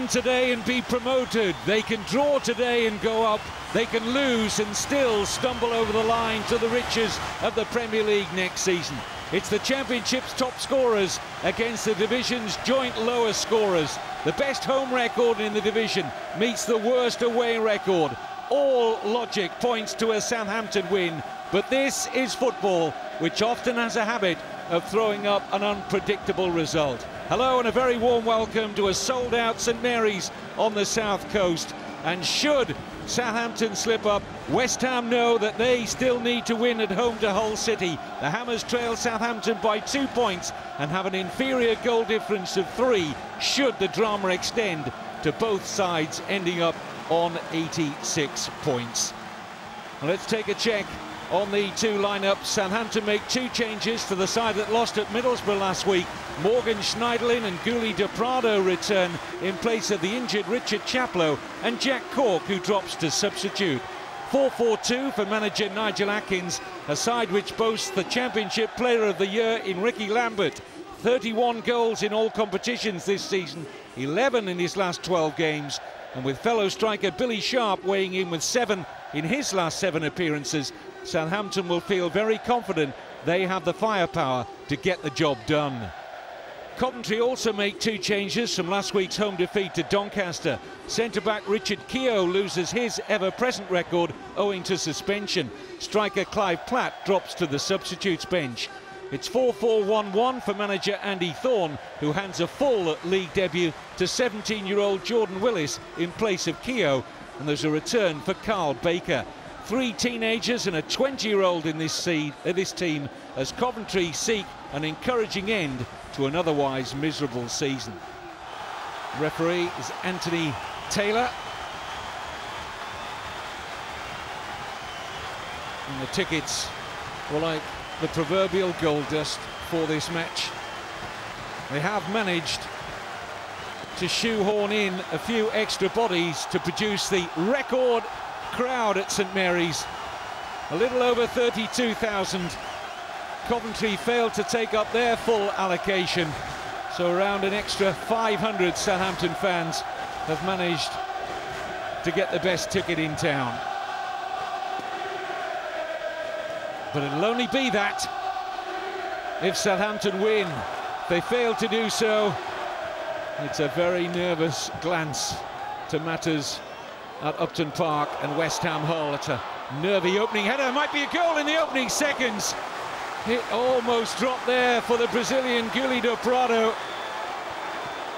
win today and be promoted. They can draw today and go up. They can lose and still stumble over the line to the riches of the Premier League next season. It's the Championship's top scorers against the division's joint lowest scorers. The best home record in the division meets the worst away record. All logic points to a Southampton win, but this is football, which often has a habit of throwing up an unpredictable result. Hello and a very warm welcome to a sold-out St Mary's on the south coast. And should Southampton slip up, West Ham know that they still need to win at home to Hull City. The Hammers trail Southampton by 2 points and have an inferior goal difference of 3 should the drama extend, to both sides ending up on 86 points. Well, let's take a check on the two lineups. Southampton make 2 changes for the side that lost at Middlesbrough last week. Morgan Schneiderlin and Gulli de Prado return in place of the injured Richard Chaplow and Jack Cork, who drops to substitute. 4-4-2 for manager Nigel Atkins, a side which boasts the Championship Player of the Year in Ricky Lambert. 31 goals in all competitions this season, 11 in his last 12 games, and with fellow striker Billy Sharp weighing in with 7 in his last 7 appearances, Southampton will feel very confident they have the firepower to get the job done. Coventry also make 2 changes from last week's home defeat to Doncaster. Centre-back Richard Keogh loses his ever-present record owing to suspension. Striker Clive Platt drops to the substitutes bench. It's 4-4-1-1 for manager Andy Thorne, who hands a full league debut to 17-year-old Jordan Willis in place of Keogh, and there's a return for Carl Baker. 3 teenagers and a 20-year-old in this team as Coventry seek an encouraging end to an otherwise miserable season. Referee is Anthony Taylor. And the tickets were like the proverbial gold dust for this match. They have managed to shoehorn in a few extra bodies to produce the record crowd at St Mary's, a little over 32,000. Coventry failed to take up their full allocation, so around an extra 500 Southampton fans have managed to get the best ticket in town. But it'll only be that if Southampton win. If they fail to do so, it's a very nervous glance to matters at Upton Park and West Ham Hull. It's a nervy opening header. Might be a goal in the opening seconds. It almost dropped there for the Brazilian Gulli de Prado.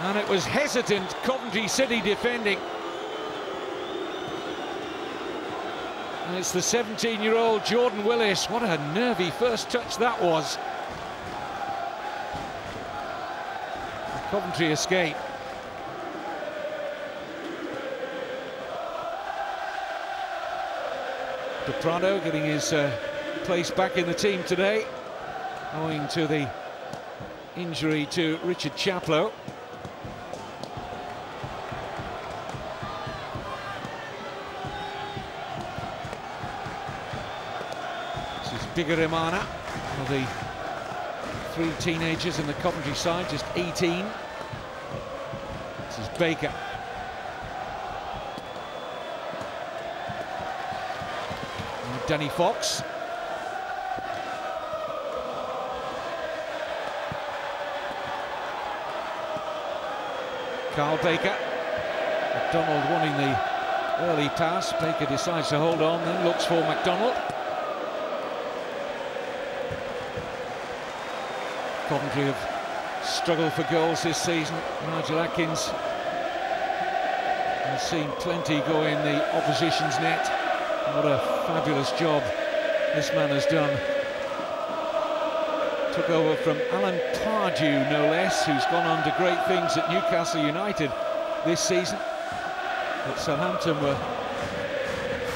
And it was hesitant Coventry City defending. And it's the 17-year-old Jordan Willis. What a nervy first touch that was. The Coventry escape. De Prado getting his place back in the team today, owing to the injury to Richard Chaplow. This is Bigarimana, of the 3 teenagers in the Coventry side, just 18. This is Baker. Danny Fox. Carl Baker. McDonald wanting the early pass. Baker decides to hold on, then looks for McDonald. Coventry have struggled for goals this season. Nigel Atkins has seen plenty go in the opposition's net. What a fabulous job this man has done. Took over from Alan Pardew, no less, who's gone on to great things at Newcastle United this season. But Southampton were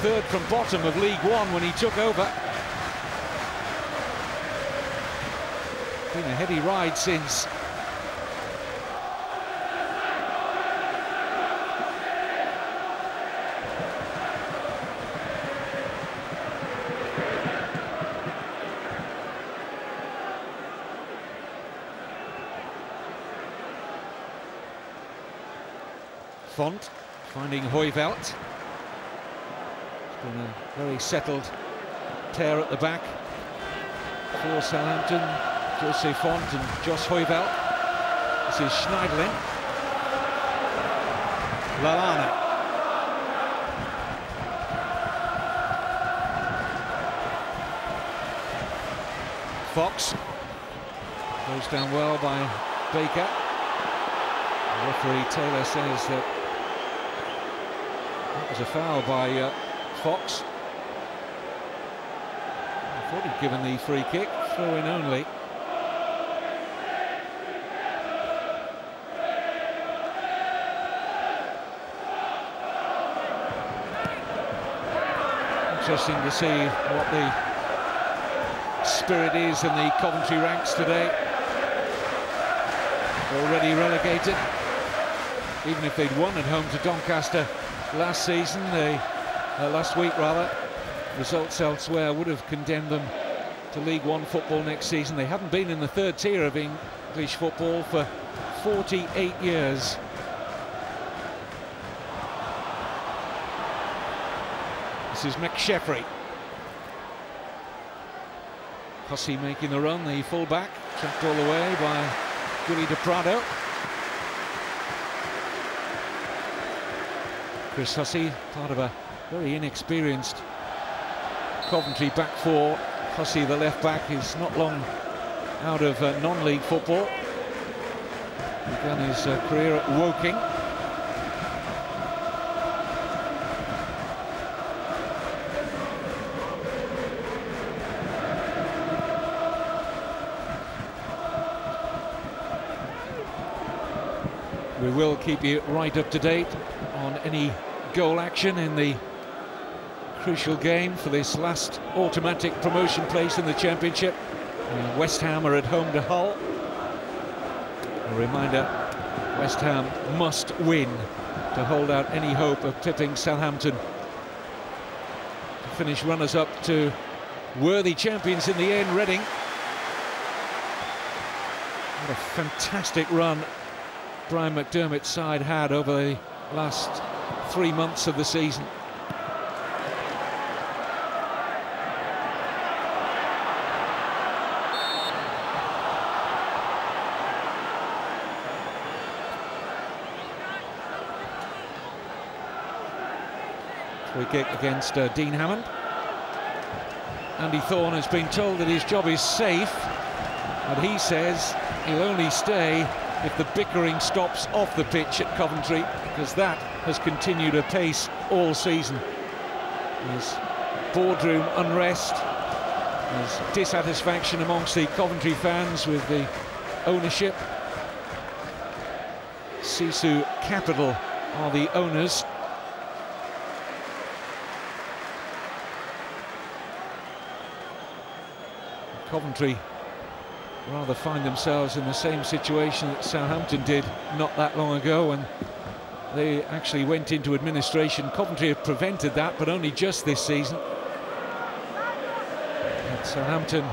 3rd from bottom of League One when he took over. Been a heady ride since. Font finding Hoivelt. It's been a very settled tear at the back for Southampton. Jose Font and Josh Hoivelt. This is Schneiderlin. Lallana. Fox goes down well by Baker. The referee Taylor says that was a foul by Fox. I thought he'd given the free kick, throw in only. Interesting to see what the spirit is in the Coventry ranks today. Already relegated. Even if they'd won at home to Doncaster last week, results elsewhere would have condemned them to League One football next season. They haven't been in the third tier of English football for 48 years. This is McSheffrey. Hussey making the run, the full-back, tracked all the way by Willie de Prado. Chris Hussey, part of a very inexperienced Coventry back four. Hussey, the left-back, is not long out of non-league football. Began his career at Woking. We will keep you right up to date on any goal action in the crucial game for this last automatic promotion place in the Championship. West Ham are at home to Hull. A reminder, West Ham must win to hold out any hope of tipping Southampton to finish runners-up to worthy champions in the end, Reading. What a fantastic run Brian McDermott's side had over the last 3 months of the season. Free kick against Dean Hammond. Andy Thorne has been told that his job is safe, but he says he'll only stay if the bickering stops off the pitch at Coventry, because that has continued apace all season. There's boardroom unrest, there's dissatisfaction amongst the Coventry fans with the ownership. Sisu Capital are the owners. Coventry rather find themselves in the same situation that Southampton did not that long ago, and they actually went into administration. Coventry have prevented that, but only just this season. And Southampton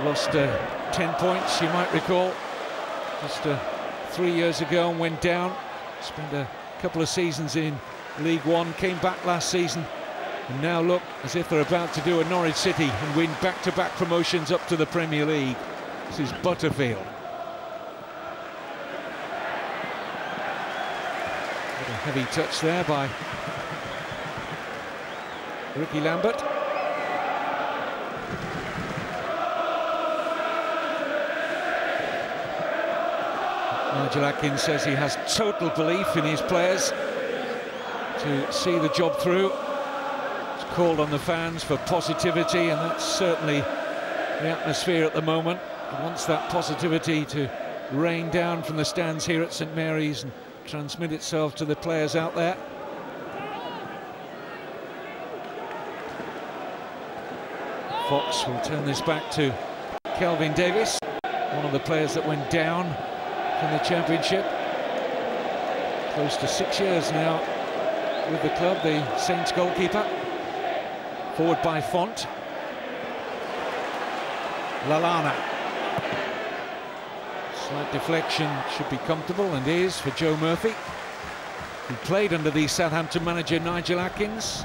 lost 10 points, you might recall, just 3 years ago, and went down. Spent a couple of seasons in League One, came back last season, and now look as if they're about to do a Norwich City and win back-to-back promotions up to the Premier League. This is Butterfield. What a heavy touch there by Ricky Lambert. Nigel Atkins says he has total belief in his players to see the job through. He's called on the fans for positivity, and that's certainly the atmosphere at the moment. He wants that positivity to rain down from the stands here at St Mary's and transmit itself to the players out there. Fox will turn this back to Kelvin Davis, one of the players that went down from the Championship. Close to 6 years now with the club, the Saints goalkeeper. Forward by Font. Lallana. Slight deflection, should be comfortable, and is for Joe Murphy. who played under the Southampton manager Nigel Atkins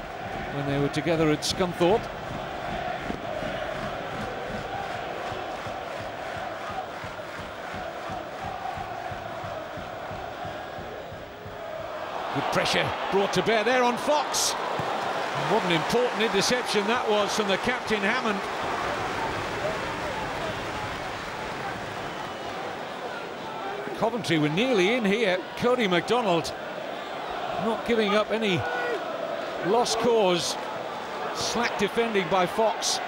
when they were together at Scunthorpe. Good pressure brought to bear there on Fox. What an important interception that was from the captain, Hammond. Coventry were nearly in here. Cody MacDonald not giving up any lost cause. Slack defending by Fox.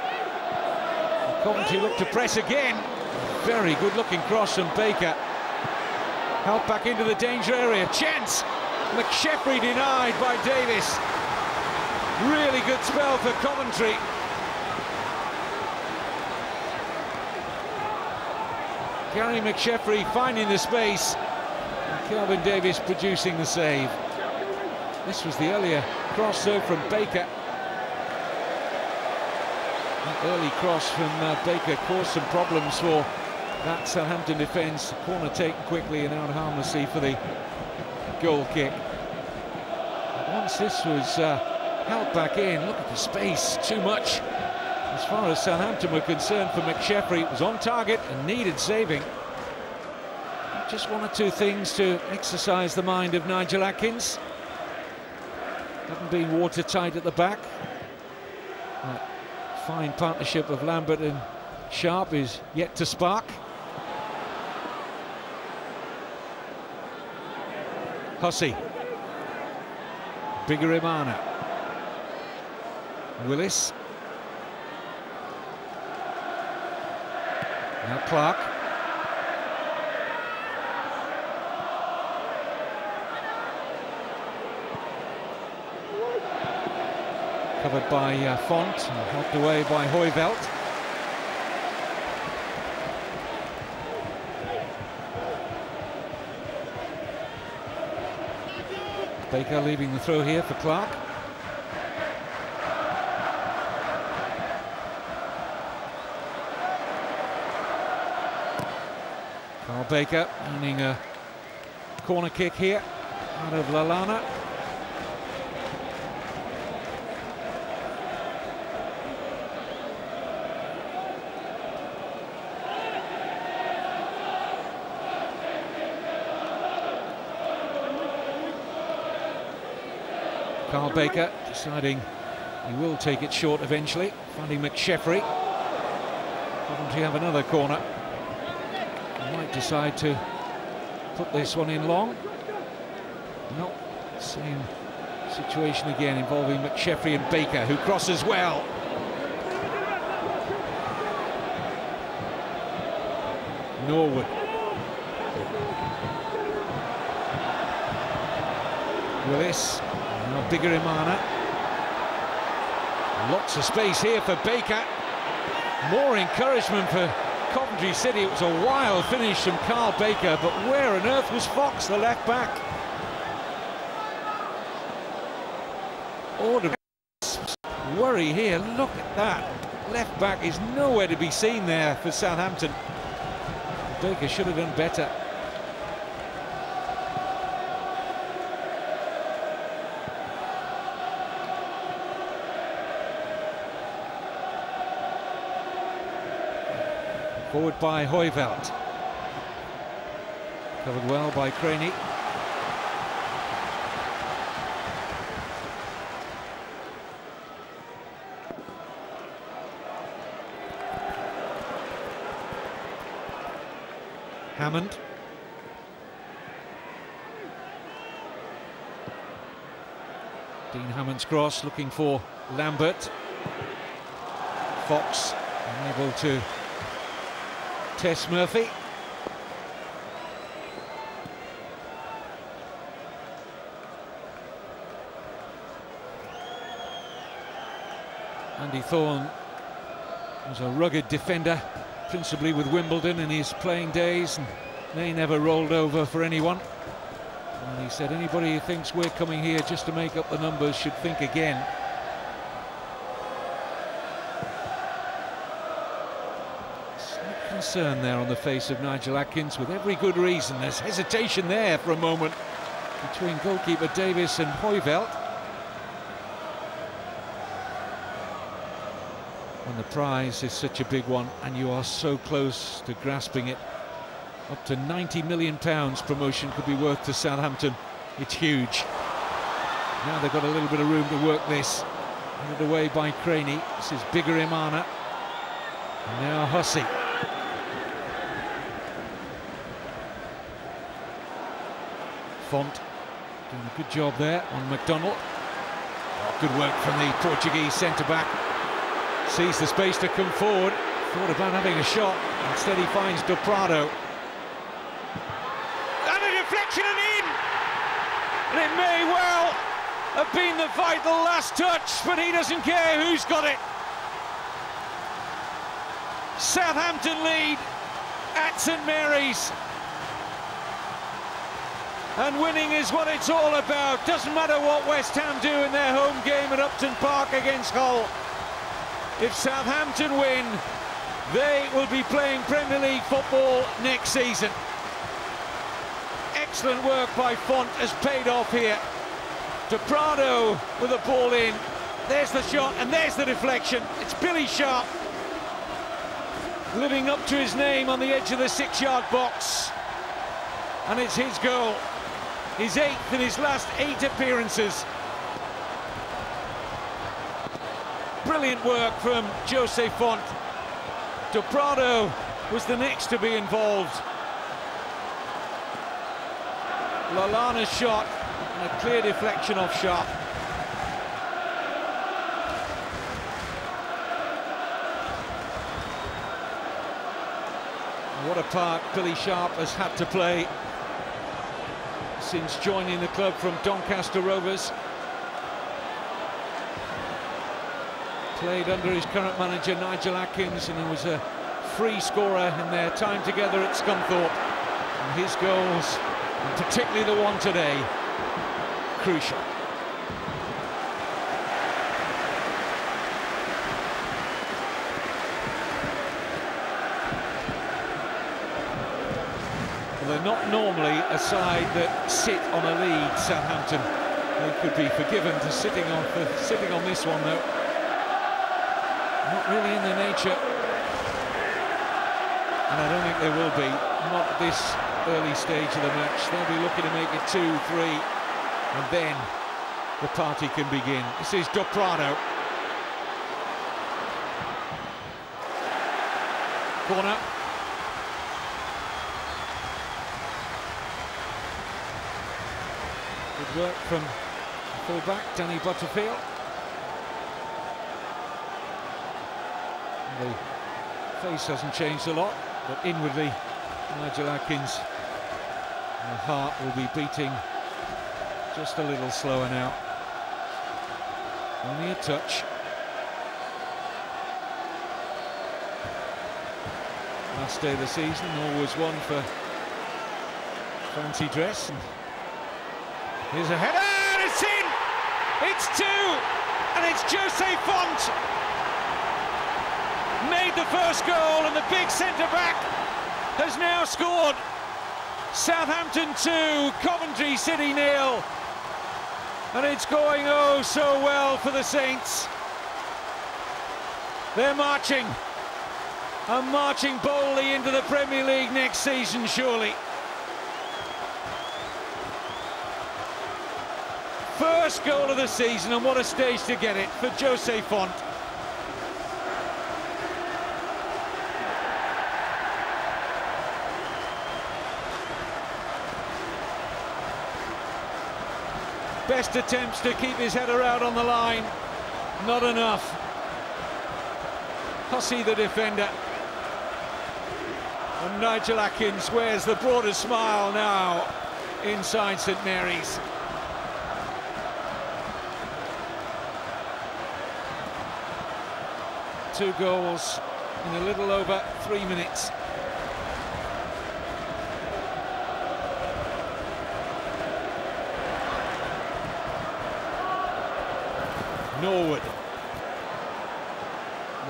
Coventry look to press again. Very good looking cross from Baker. Helped back into the danger area. Chance! McSheffrey denied by Davis. Really good spell for Coventry. Gary McSheffrey finding the space. And Kelvin Davis producing the save. This was the earlier cross though from Baker. That early cross from Baker caused some problems for that Southampton defence. Corner taken quickly and out harmlessly for the goal kick. But once this was held back in, look at the space, too much. As far as Southampton were concerned for McSheffrey, it was on target and needed saving. Just one or two things to exercise the mind of Nigel Atkins. Haven't been watertight at the back. That fine partnership of Lambert and Sharp is yet to spark. Hussey. Bigirimana. Willis. Now Clark. Covered by Font and helped away by Hoyvelt. Baker leaving the throw here for Clark. Carl Baker earning a corner kick here out of Lallana. Carl Baker deciding he will take it short eventually, finding McSheffrey. Coventry have another corner. He might decide to put this one in long. No, same situation again involving McSheffrey and Baker, who crosses well. Norwood. Willis. Now Bigirimana. Lots of space here for Baker. More encouragement for Coventry City. It was a wild finish from Carl Baker, but where on earth was Fox, the left back? Order worry here. Look at that. Left back is nowhere to be seen there for Southampton. Baker should have done better. Forward by Hoyvelt. Covered well by Craney. Hammond. Dean Hammond's cross looking for Lambert. Fox unable to test Murphy. Andy Thorne was a rugged defender, principally with Wimbledon in his playing days, and they never rolled over for anyone. And he said anybody who thinks we're coming here just to make up the numbers should think again. Concern there on the face of Nigel Atkins, with every good reason. There's hesitation there for a moment between goalkeeper Davis and Hoyveld. When the prize is such a big one and you are so close to grasping it, up to £90 million promotion could be worth to Southampton. It's huge. Now they've got a little bit of room to work this. Handed away by Craney. This is bigger Imana. And now Hussey. Font doing a good job there on McDonald. Oh, good work from the Portuguese centre-back. Sees the space to come forward. Thought about having a shot. Instead he finds Do Prado. And a deflection and in! And it may well have been the vital last touch, but he doesn't care who's got it. Southampton lead at St Mary's. And winning is what it's all about. Doesn't matter what West Ham do in their home game at Upton Park against Hull. If Southampton win, they will be playing Premier League football next season. Excellent work by Font has paid off here. Do Prado with a ball in. There's the shot and there's the deflection. It's Billy Sharp living up to his name on the edge of the 6-yard box. And it's his goal. His 8th in his last 8 appearances. Brilliant work from Jose Font. Do Prado was the next to be involved. Lallana's shot and a clear deflection off Sharp. What a part Billy Sharp has had to play since joining the club from Doncaster Rovers. Played under his current manager Nigel Atkins, and he was a free scorer in their time together at Scunthorpe. And his goals, and particularly the one today, crucial. Well, they're not normally a side that sit on a lead, Southampton. They could be forgiven for sitting on this one, though. Not really in their nature. And I don't think they will be, not at this early stage of the match. They'll be looking to make it 2-3, and then the party can begin. This is Do Prado. Corner. Good work from full-back Danny Butterfield. The face hasn't changed a lot, but inwardly Nigel Atkins' heart will be beating just a little slower now. Only a touch. Last day of the season, always one for fancy dress. And here's a header, and it's in! It's 2, and it's Jose Font. Made the first goal, and the big centre-back has now scored. Southampton 2, Coventry City 0. And it's going oh so well for the Saints. They're marching, and marching boldly into the Premier League next season, surely. First goal of the season, and what a stage to get it for Jose Font. Best attempts to keep his header out on the line, not enough. Hussey the defender. And Nigel Atkins wears the broader smile now inside St Mary's. Two goals in a little over 3 minutes. Norwood.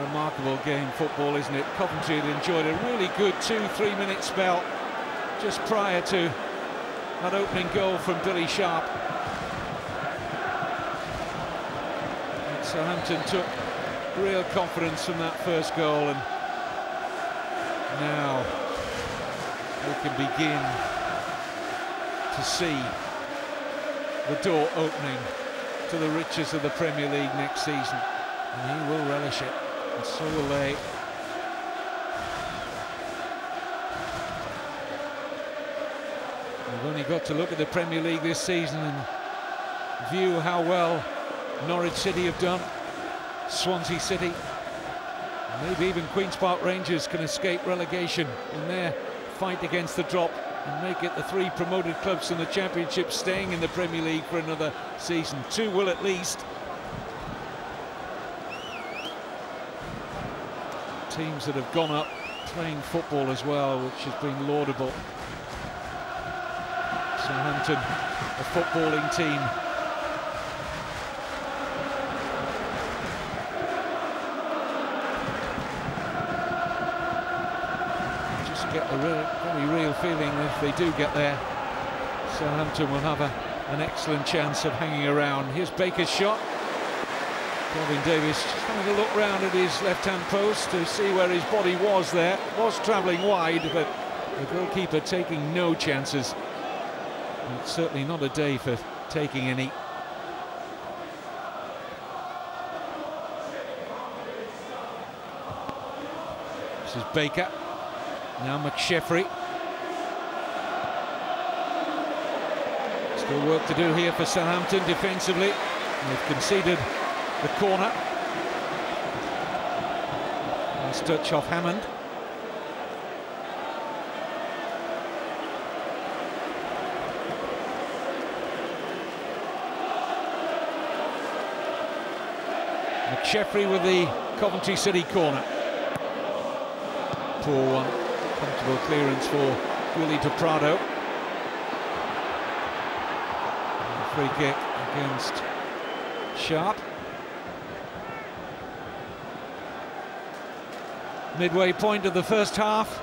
Remarkable game football, isn't it? Coventry had enjoyed a really good 2-3 minute spell just prior to that opening goal from Billy Sharp. And Southampton took real confidence from that first goal, and now we can begin to see the door opening to the riches of the Premier League next season, and he will relish it, and so will they. We've only got to look at the Premier League this season and view how well Norwich City have done, Swansea City, maybe even Queen's Park Rangers can escape relegation in their fight against the drop and make it the 3 promoted clubs in the Championship staying in the Premier League for another season. 2 will at least. Teams that have gone up playing football as well, which has been laudable. Southampton, a footballing team. Just get a very real feeling if they do get there, Southampton will have an excellent chance of hanging around. Here's Baker's shot. Robin Davies just having a look round at his left-hand post to see where his body was there. Was travelling wide, but the goalkeeper taking no chances. It's certainly not a day for taking any. This is Baker. Now McSheffrey. Still work to do here for Southampton defensively. They've conceded the corner. Nice touch off Hammond. McSheffrey with the Coventry City corner. Poor one. Comfortable clearance for Willie de Prado. Free kick against Sharp. Midway point of the first half.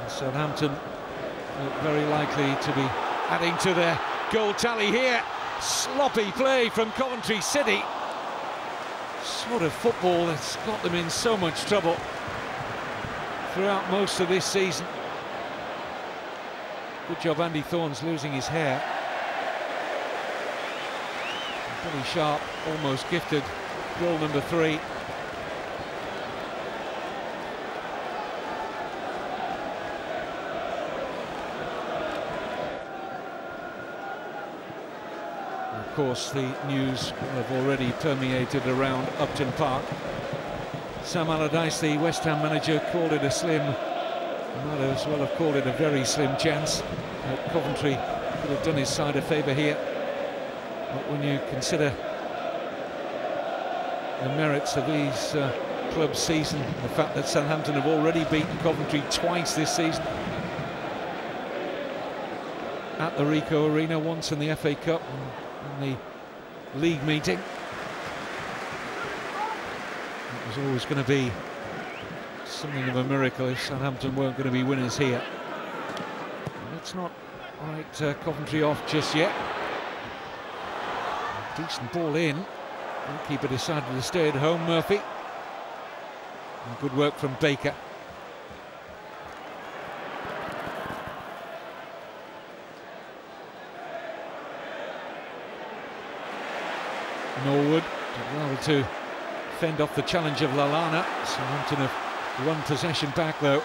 And Southampton look very likely to be adding to their goal tally here. Sloppy play from Coventry City. Sort of football that's got them in so much trouble throughout most of this season. Good job Andy Thorne's losing his hair. Billy Sharp almost gifted goal number 3. Of course, the news have already permeated around Upton Park. Sam Allardyce, the West Ham manager, called it a slim, might as well have called it a very slim chance. Coventry could have done his side a favour here. But when you consider the merits of these clubs' season, the fact that Southampton have already beaten Coventry twice this season, at the Ricoh Arena, once in the FA Cup and in the league meeting. It was always going to be something of a miracle if Southampton weren't going to be winners here. Let's not write Coventry off just yet. Decent ball in. Goalkeeper decided to stay at home, Murphy. And good work from Baker. Norwood did well to fend off the challenge of Lallana. Southampton have won possession back though.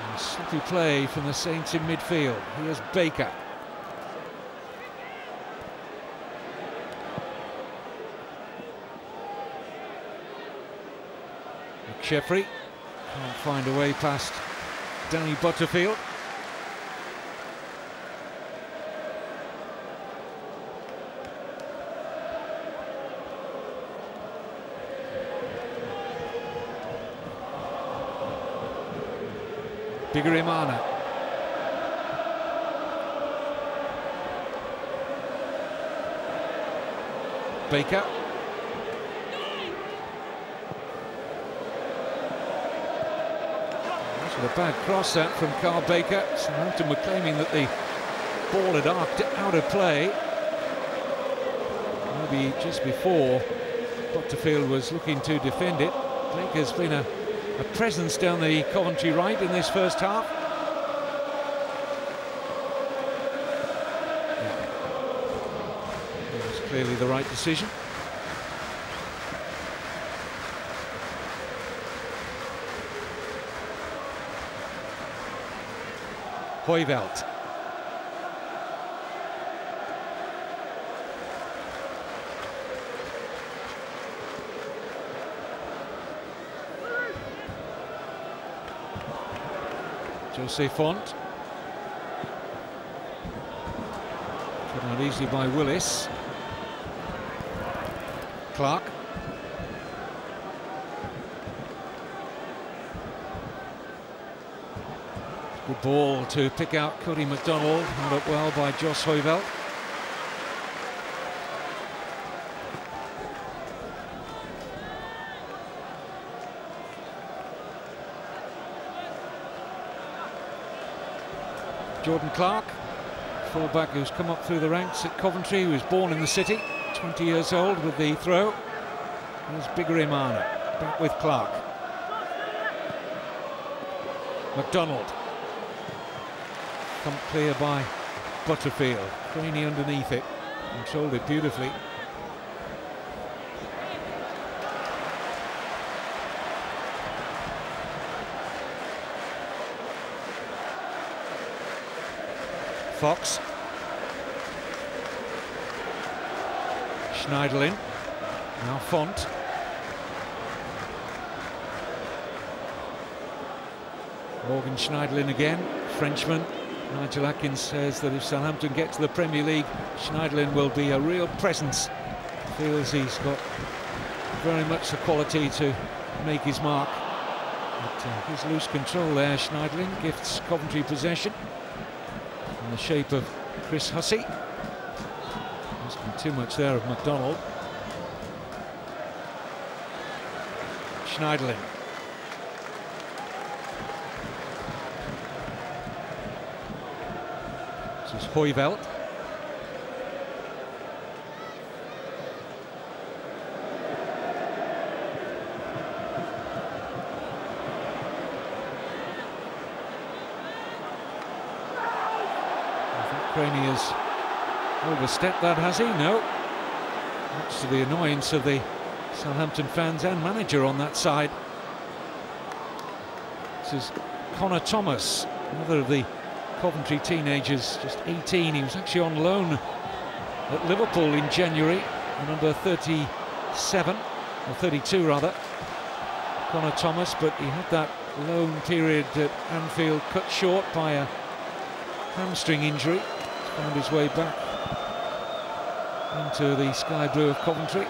And sloppy play from the Saints in midfield. Here's Baker. McSheffrey can't find a way past Danny Butterfield. Bigirimana. Baker. With a bad cross that from Carl Baker. Southampton were claiming that the ball had arced out of play. Maybe just before Butterfield was looking to defend it. Baker's been a presence down the Coventry right in this first half. It was clearly the right decision. Hoivelt. Jose Font. Put out easily by Willis. Clark. Good ball to pick out Cody McDonald, held up well by Josh Hoivelt. Jordan Clark, fullback who's come up through the ranks at Coventry, who was born in the city, 20 years old with the throw. Here's Bigirimana, back with Clark. McDonald. Come clear by Butterfield. Craney underneath it. Controlled it beautifully. Fox. Schneiderlin. Now Font. Morgan Schneiderlin again, Frenchman. Nigel Atkins says that if Southampton get to the Premier League, Schneiderlin will be a real presence. Feels he's got very much the quality to make his mark. But his loose control there, Schneiderlin, gifts Coventry possession in the shape of Chris Hussey. Asking too much there of McDonald. Schneiderlin. This is Hoivelt. Craney has overstepped that, has he? No. Much to the annoyance of the Southampton fans and manager on that side. This is Connor Thomas, another of the Coventry teenagers, just 18. He was actually on loan at Liverpool in January, number 37, or 32 rather, Connor Thomas, but he had that loan period at Anfield cut short by a hamstring injury. He's found his way back into the Sky Blue of Coventry.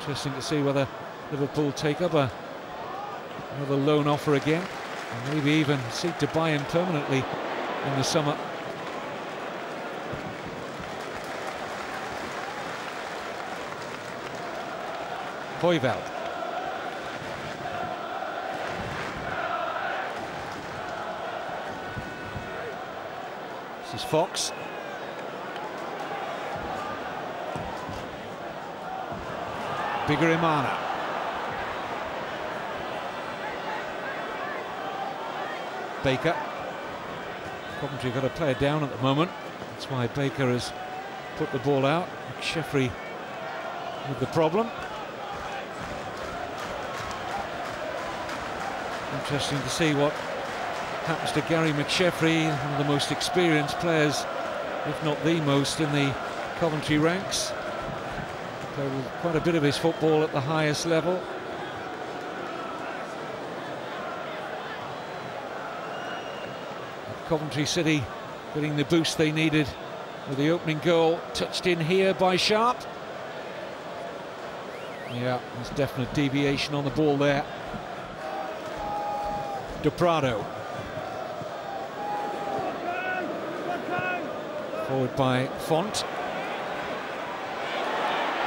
Interesting to see whether Liverpool take up another loan offer again, and maybe even seek to buy him permanently in the summer. Hoivelt. This is Fox. Bigirimana. Baker. Coventry got a player down at the moment. That's why Baker has put the ball out. McSheffrey with the problem. Interesting to see what happens to Gary McSheffrey, one of the most experienced players, if not the most, in the Coventry ranks. Played quite a bit of his football at the highest level. Coventry City getting the boost they needed with the opening goal, touched in here by Sharp. Yeah, there's definite deviation on the ball there. De Prado. Forward by Font.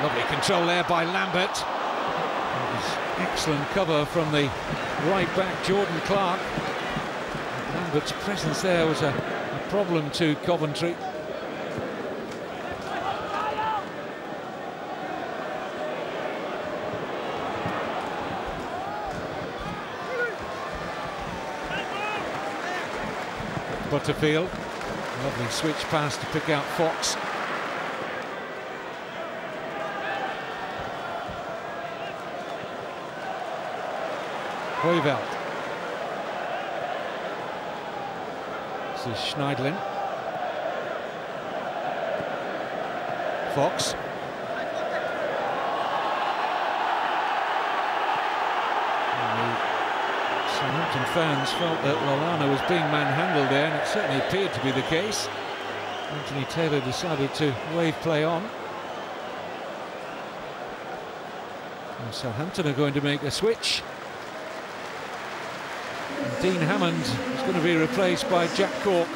Lovely control there by Lambert. Excellent cover from the right back, Jordan Clark. Lambert's presence there was a problem to Coventry. Butterfield, lovely switch pass to pick out Fox. Hoiveld. This is Schneidlin. Fox. Southampton fans felt that Lallana was being manhandled there, and it certainly appeared to be the case. Anthony Taylor decided to wave play on. And Southampton are going to make a switch. And Dean Hammond is going to be replaced by Jack Cork,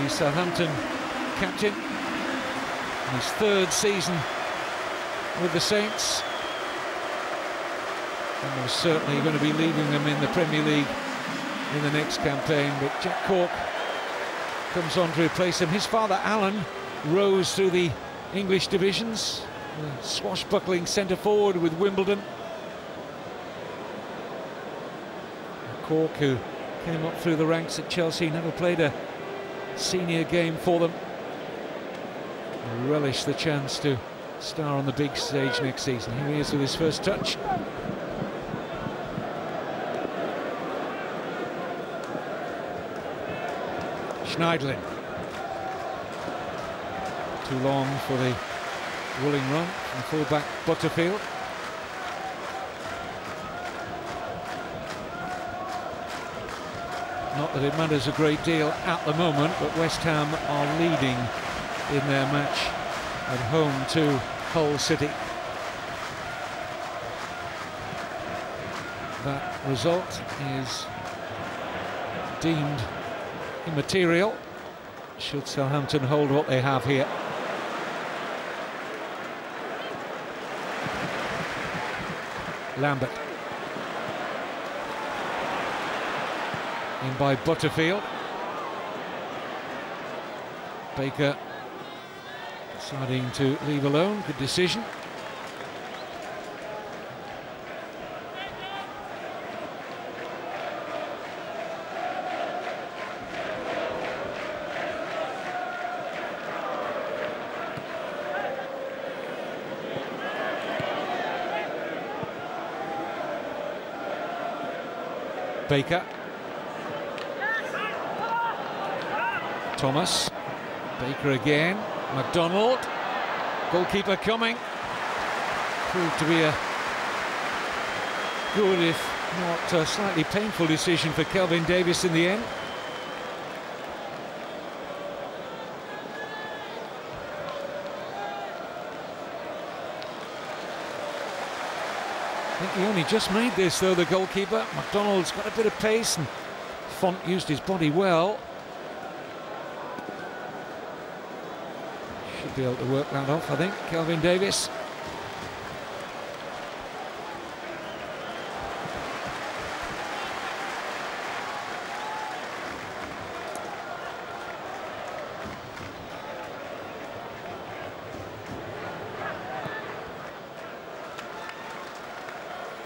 the Southampton captain, in his third season with the Saints. And was certainly going to be leading them in the Premier League in the next campaign, but Jack Cork comes on to replace him. His father Alan rose through the English divisions, a swashbuckling centre forward with Wimbledon. Cork, who came up through the ranks at Chelsea, never played a senior game for them. Relish the chance to star on the big stage next season. Here he is with his first touch. Schneidlin. Too long for the rolling run from full-back Butterfield. Not that it matters a great deal at the moment, but West Ham are leading in their match at home to Hull City. That result is deemed immaterial should Southampton hold what they have here. Lambert. In by Butterfield. Baker deciding to leave alone. Good decision. Baker. Thomas. Baker again. McDonald. Goalkeeper coming. Proved to be a good, if not a slightly painful decision for Kelvin Davis in the end. I think he only just made this, though, the goalkeeper. McDonald's got a bit of pace, and Font used his body well. Should be able to work that off, I think, Kelvin Davis.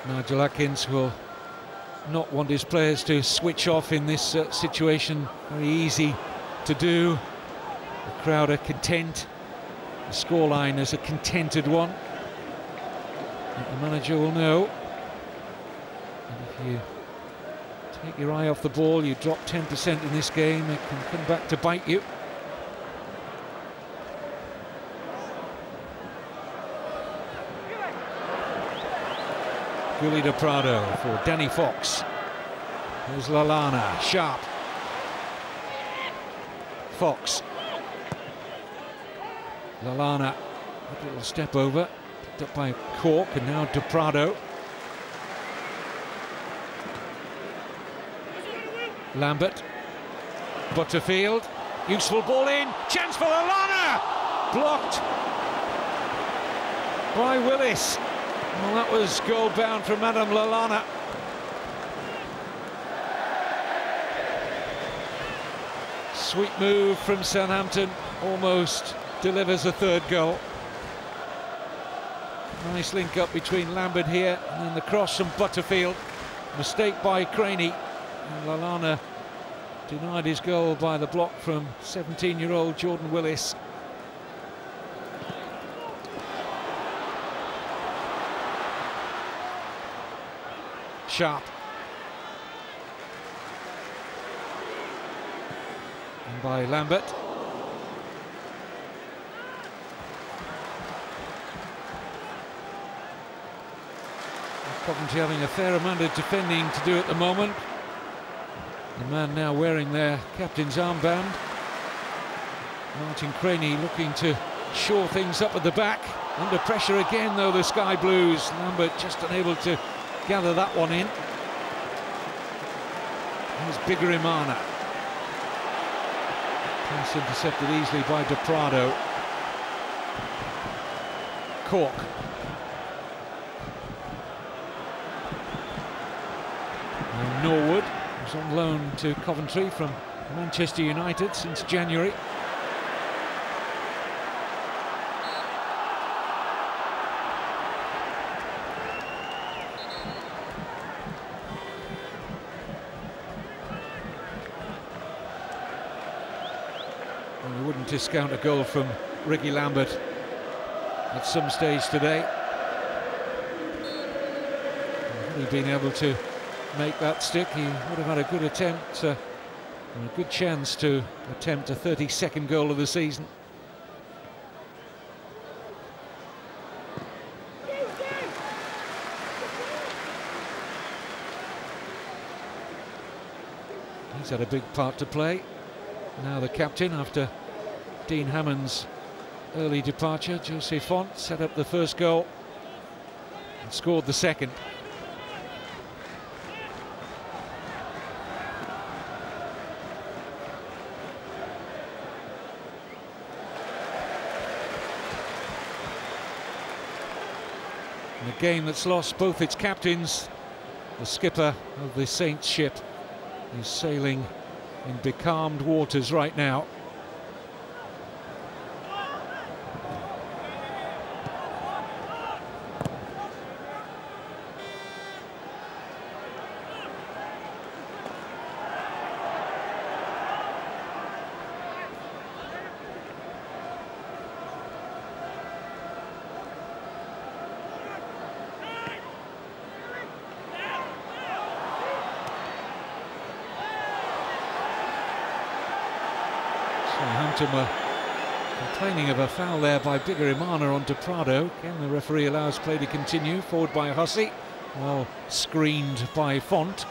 Nigel Atkins will not want his players to switch off in this situation. Very easy to do. The crowd are content. The scoreline is a contented one. But the manager will know. And if you take your eye off the ball, you drop 10% in this game, it can come back to bite you. Gully de Prado for Danny Fox. There's Lallana, sharp. Fox. Lallana, a little step over, picked up by Cork, and now de Prado. Lambert. Butterfield. Useful ball in. Chance for Lallana! Blocked by Willis. Well, that was goal bound from Madame Lallana. Sweet move from Southampton, almost delivers a third goal. Nice link up between Lambert here, and then the cross from Butterfield. Mistake by Craney, and Lallana denied his goal by the block from 17-year-old Jordan Willis. Sharp. And by Lambert. Coventry having a fair amount of defending to do at the moment. The man now wearing their captain's armband. Martin Craney looking to shore things up at the back. Under pressure again though, the Sky Blues. Lambert just unable to gather that one in. Here's Bigarimana. Pass intercepted easily by De Prado. Cork. And Norwood was on loan to Coventry from Manchester United since January. And you wouldn't discount a goal from Ricky Lambert at some stage today. Had he been able to make that stick, he would have had a good attempt, and a good chance to attempt a 32nd goal of the season. He's had a big part to play. Now the captain, after Dean Hammond's early departure, Jose Font set up the first goal and scored the second. In a game that's lost both its captains, the skipper of the Saints ship is sailing in becalmed waters right now. Southampton were complaining of a foul there by Bigarimana on De Prado. Again, the referee allows play to continue. Forward by Hussey, well screened by Font.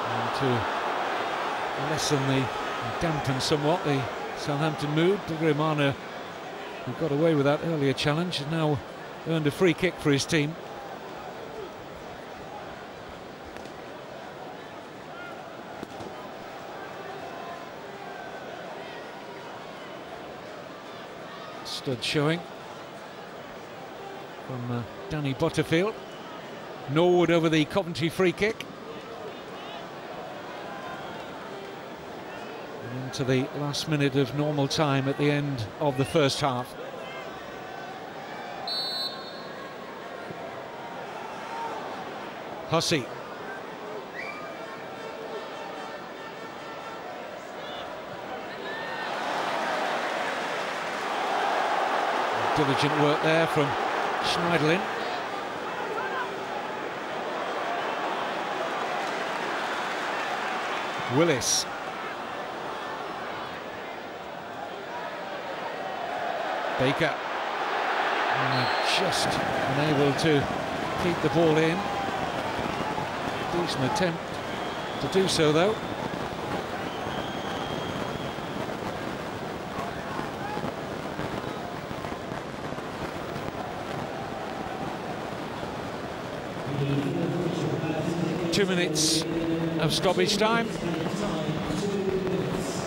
And to lessen the, dampen somewhat the Southampton mood, Bigarimana, who got away with that earlier challenge, has now earned a free kick for his team. Stud showing from Danny Butterfield. Norwood over the Coventry free kick. And into the last minute of normal time at the end of the first half. Hussey. Diligent work there from Schneiderlin. Willis. Baker. Just unable to keep the ball in. Decent attempt to do so though. Two minutes of stoppage time.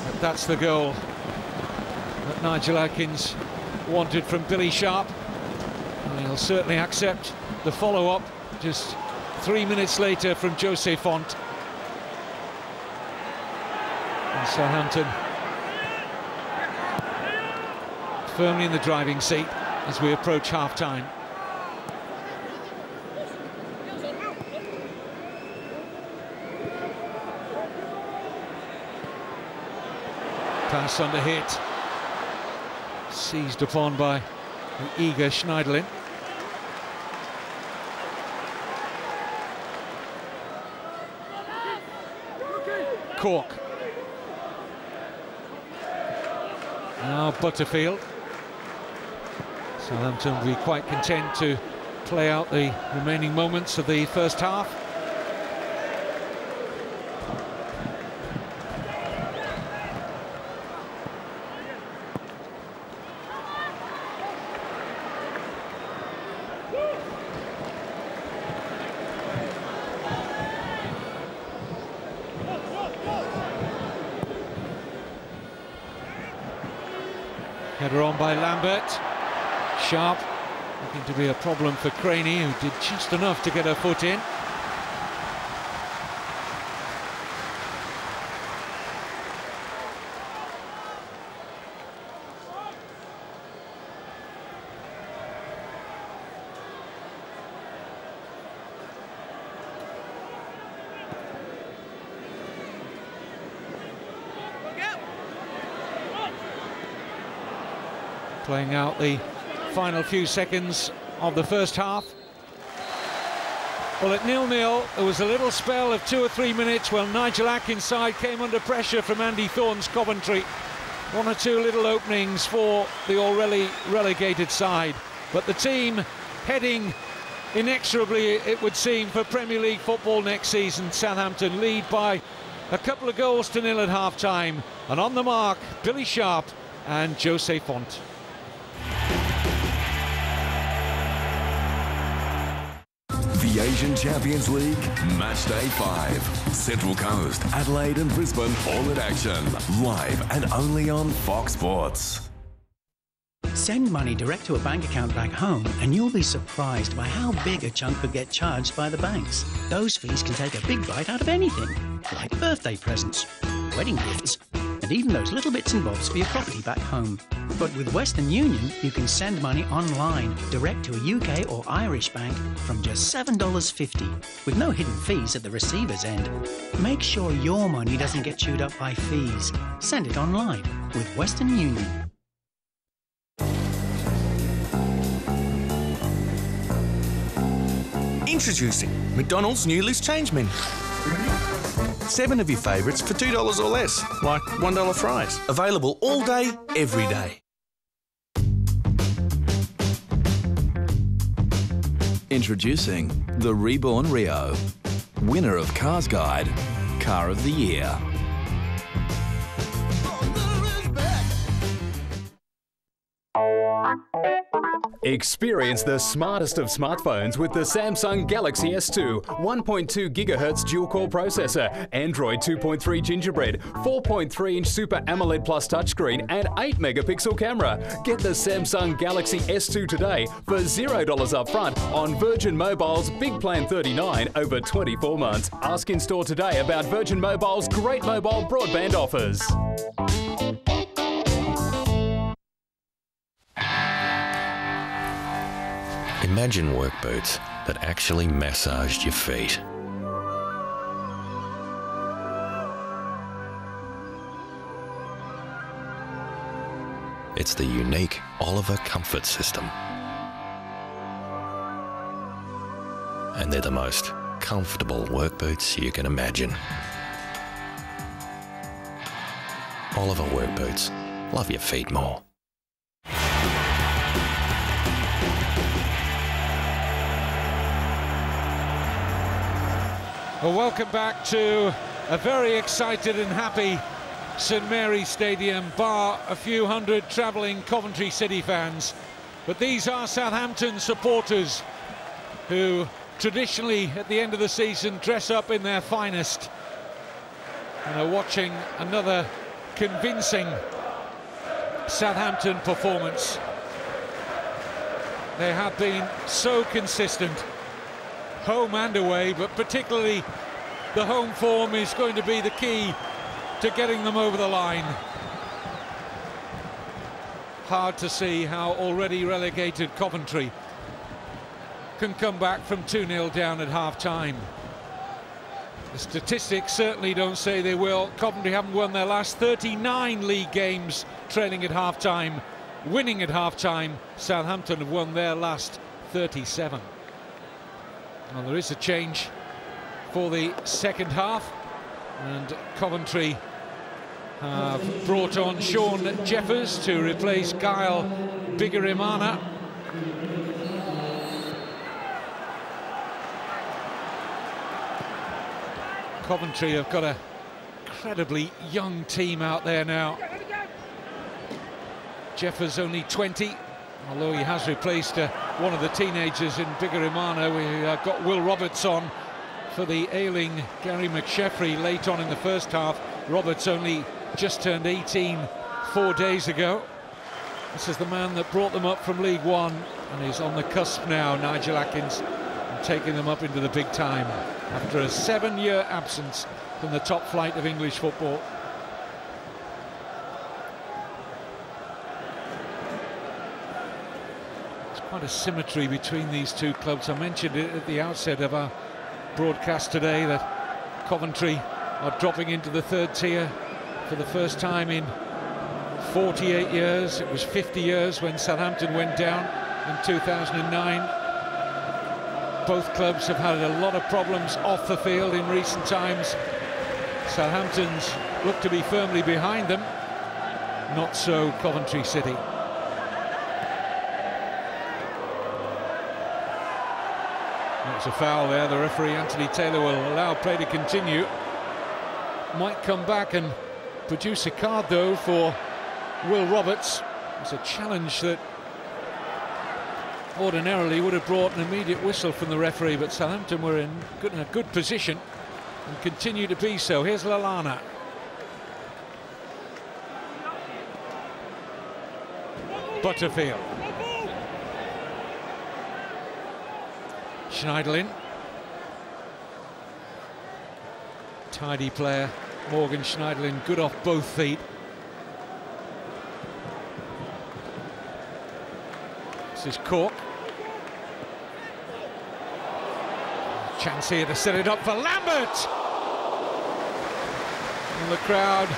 But that's the goal that what Nigel Adkins wanted from Billy Sharp. And he'll certainly accept the follow-up just 3 minutes later from Jose Font. And Southampton firmly in the driving seat as we approach half-time. Pass under hit, seized upon by the eager Schneiderlin. Cork. Now Butterfield. Southampton will be quite content to play out the remaining moments of the first half. Header on by Lambert. Sharp looking to be a problem for Craney, who did just enough to get her foot in. Playing out the final few seconds of the first half. Well, at 0-0, there was a little spell of 2 or 3 minutes when Nigel Adkins' side came under pressure from Andy Thorne's Coventry. 1 or 2 little openings for the already relegated side. But the team heading inexorably, it would seem, for Premier League football next season. Southampton lead by a couple of goals to nil at half-time. And on the mark, Billy Sharp and Jose Font. The Asian Champions League, Match Day 5. Central Coast, Adelaide and Brisbane all in action. Live and only on Fox Sports. Send money direct to a bank account back home and you'll be surprised by how big a chunk could get charged by the banks. Those fees can take a big bite out of anything, like birthday presents, wedding gifts, and even those little bits and bobs for your property back home. But with Western Union, you can send money online, direct to a UK or Irish bank from just $7.50, with no hidden fees at the receiver's end. Make sure your money doesn't get chewed up by fees. Send it online with Western Union. Introducing McDonald's new list change menu. 7 of your favourites for $2 or less, like $1 fries. Available all day, every day. Introducing the Reborn Rio, winner of Cars Guide, Car of the Year. Experience the smartest of smartphones with the Samsung Galaxy S2 1.2 GHz dual-core processor, Android 2.3 Gingerbread, 4.3-inch Super AMOLED Plus touchscreen and 8-megapixel camera. Get the Samsung Galaxy S2 today for $0 upfront on Virgin Mobile's Big Plan 39 over 24 months. Ask in store today about Virgin Mobile's great mobile broadband offers. Imagine work boots that actually massaged your feet. It's the unique Oliver Comfort System. And they're the most comfortable work boots you can imagine. Oliver work boots. Love your feet more. Well, welcome back to a very excited and happy St Mary's Stadium, bar a few hundred travelling Coventry City fans. But these are Southampton supporters who traditionally at the end of the season dress up in their finest and are watching another convincing Southampton performance. They have been so consistent, home and away, but particularly the home form is going to be the key to getting them over the line. Hard to see how already relegated Coventry can come back from 2-0 down at half-time. The statistics certainly don't say they will. Coventry haven't won their last 39 league games trailing at half-time, winning at half-time. Southampton have won their last 37. Well, there is a change for the second half, and Coventry have brought on Sean Jeffers to replace Gael Bigirimana. Coventry have got a incredibly young team out there now. Jeffers only 20, although he has replaced one of the teenagers in Bigirimana. We got Will Roberts on for the ailing Gary McSheffrey late on in the first half. Roberts only just turned 18 4 days ago. This is the man that brought them up from League One and is on the cusp now, Nigel Atkins, and taking them up into the big time after a 7-year absence from the top flight of English football. There's quite a symmetry between these two clubs. I mentioned it at the outset of our broadcast today that Coventry are dropping into the third tier for the first time in 48 years. It was 50 years when Southampton went down in 2009. Both clubs have had a lot of problems off the field in recent times. Southampton's look to be firmly behind them. Not so Coventry City. That's a foul there. The referee, Anthony Taylor, will allow play to continue. Might come back and produce a card, though, for Will Roberts. It's a challenge that ordinarily would have brought an immediate whistle from the referee, but Southampton were in a good position and continue to be so. Here's Lallana. Butterfield. Schneiderlin. Tidy player, Morgan Schneiderlin, good off both feet. This is Cork. Chance here to set it up for Lambert. And the crowd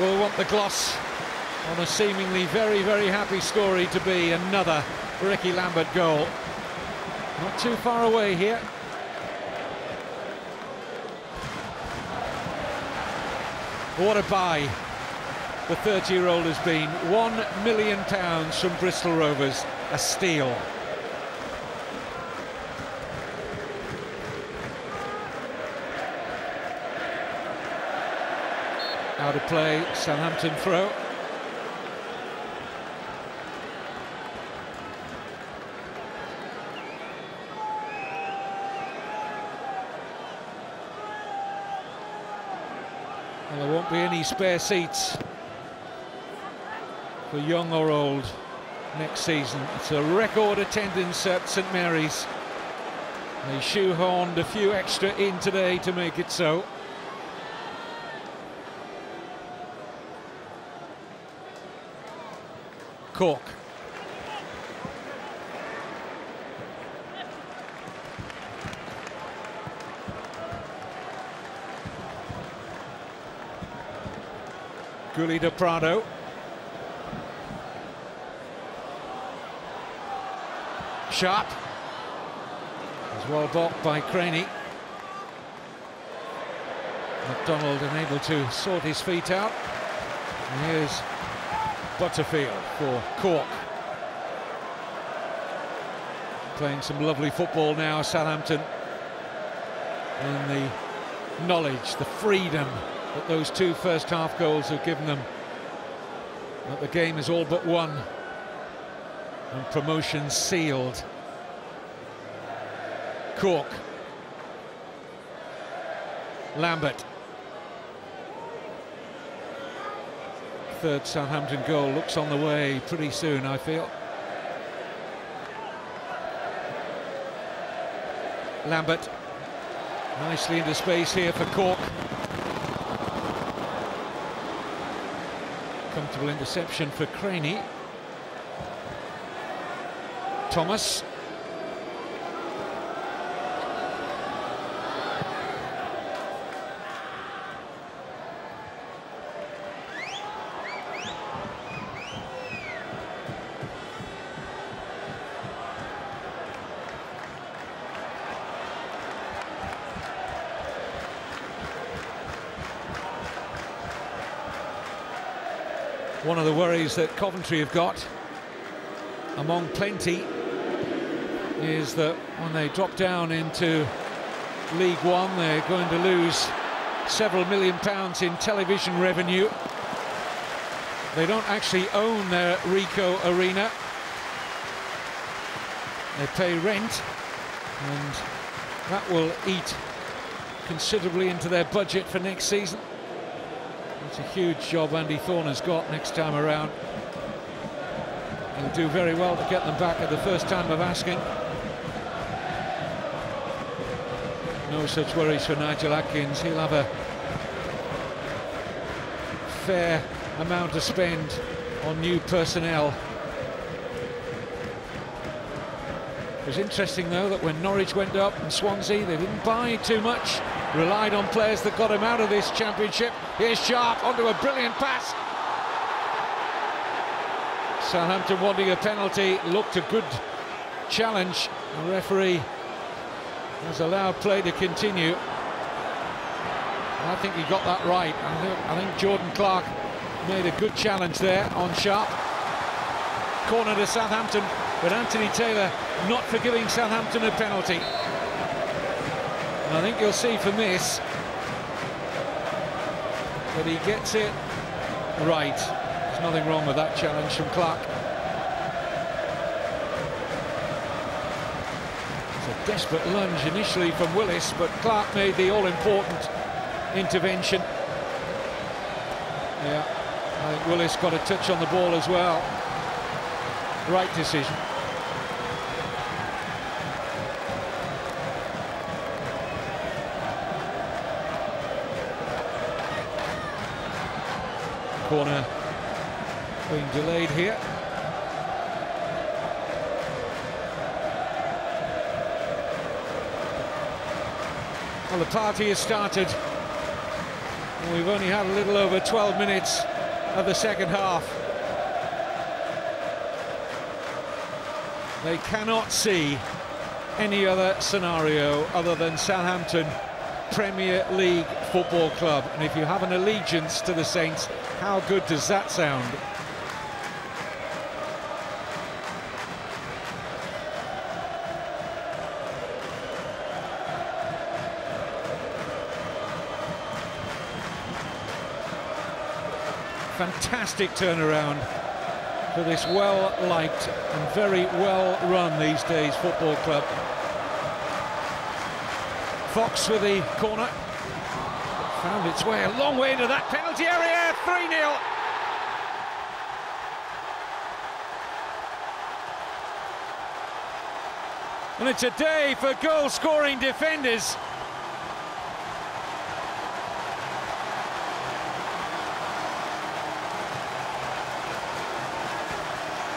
will want the gloss on a seemingly very, very happy story to be another Ricky Lambert goal. Not too far away here. What a buy the 30-year-old has been. £1 million from Bristol Rovers, a steal. Out of play, Southampton throw. Well, there won't be any spare seats for young or old next season. It's a record attendance at St Mary's. They shoehorned a few extra in today to make it so. Cork. Gulli de Prado. Sharp. As well blocked by Craney. McDonald unable to sort his feet out. And here's Butterfield for Cork. Playing some lovely football now, Southampton. And the knowledge, the freedom that those two first half goals have given them. That the game is all but won. And promotion sealed. Cork. Lambert. third Southampton goal looks on the way pretty soon, I feel. Lambert nicely into space here for Cork. Comfortable interception for Craney. Thomas. One of the worries that Coventry have got, among plenty, is that when they drop down into League One, they're going to lose several £1 million in television revenue. They don't actually own their Ricoh Arena. They pay rent, and that will eat considerably into their budget for next season. It's a huge job Andy Thorne has got next time around. He'll do very well to get them back at the first time of asking. No such worries for Nigel Atkins. He'll have a fair amount to spend on new personnel. It was interesting, though, that when Norwich went up and Swansea, they didn't buy too much. Relied on players that got him out of this championship. Here's Sharp onto a brilliant pass. Southampton wanting a penalty. Looked a good challenge. The referee has allowed play to continue. I think he got that right. I think Jordan Clark made a good challenge there on Sharp. Corner to Southampton, but Anthony Taylor not forgiving Southampton a penalty. And I think you'll see from this that he gets it right. There's nothing wrong with that challenge from Clark. It's a desperate lunge initially from Willis, but Clark made the all-important intervention. Yeah, I think Willis got a touch on the ball as well. Right decision. Corner being delayed here. Well, the party has started. And we've only had a little over 12 minutes of the second half. They cannot see any other scenario other than Southampton Premier League Football Club. And if you have an allegiance to the Saints, how good does that sound? Fantastic turnaround for this well-liked and very well-run these days football club. Fox with the corner. Found its way a long way into that penalty area. 3-0. And it's a day for goal-scoring defenders.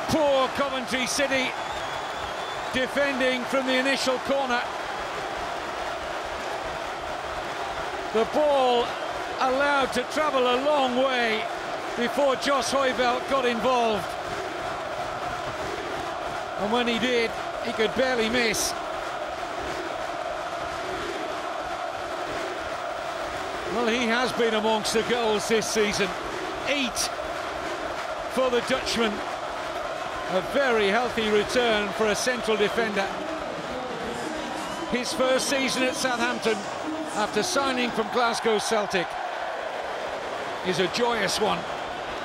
Poor Coventry City defending from the initial corner. The ball allowed to travel a long way before Josh Hoivelt got involved. And when he did, he could barely miss. Well, he has been amongst the goals this season. 8 for the Dutchman. A very healthy return for a central defender. His first season at Southampton after signing from Glasgow Celtic is a joyous one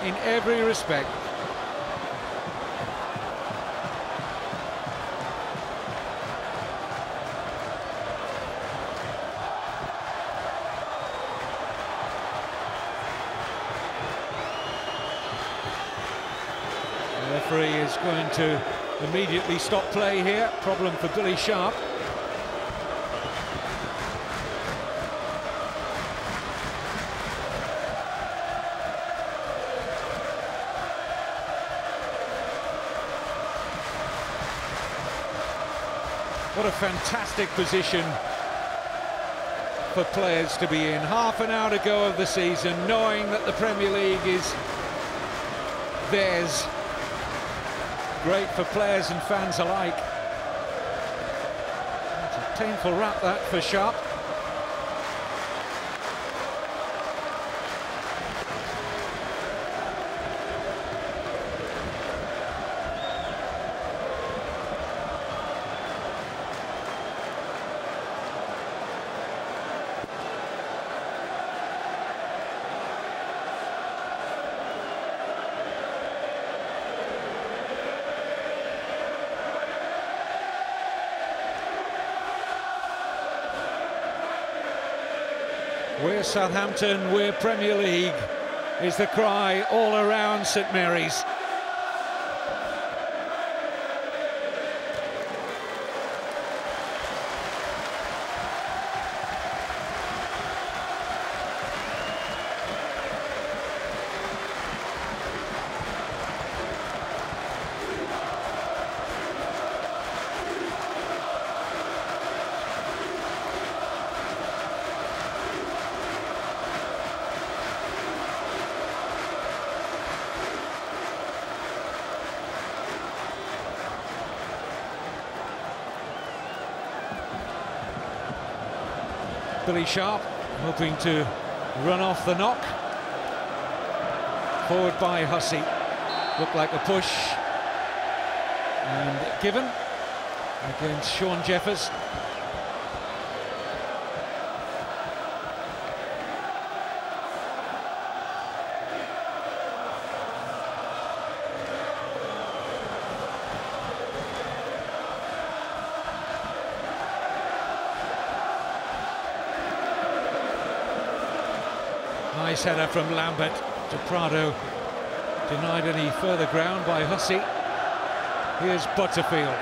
in every respect. referee is going to immediately stop play here. Problem for Billy Sharp. What a fantastic position for players to be in. Half an hour to go of the season, knowing that the Premier League is theirs. Great for players and fans alike. It's a painful rap, that, for Sharp. We're Southampton, we're Premier League, is the cry all around St Mary's. Billy Sharp hoping to run off the knock. Forward by Hussey. Looked like a push. And given against Sean Jeffers. Nice header from Lambert to Prado. Denied any further ground by Hussey. Here's Butterfield.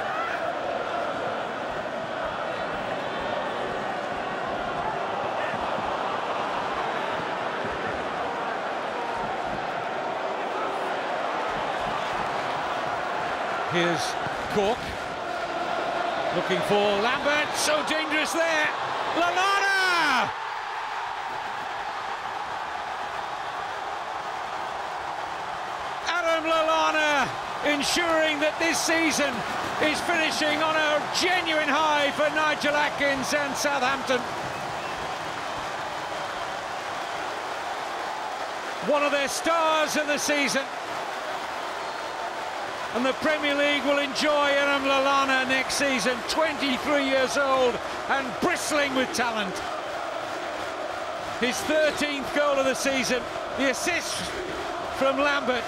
Here's Cork. Looking for Lambert. So dangerous there. Lallana! Lallana ensuring that this season is finishing on a genuine high for Nigel Atkins and Southampton. One of their stars of the season. And the Premier League will enjoy Adam Lallana next season, 23 years old and bristling with talent. His 13th goal of the season, the assist from Lambert.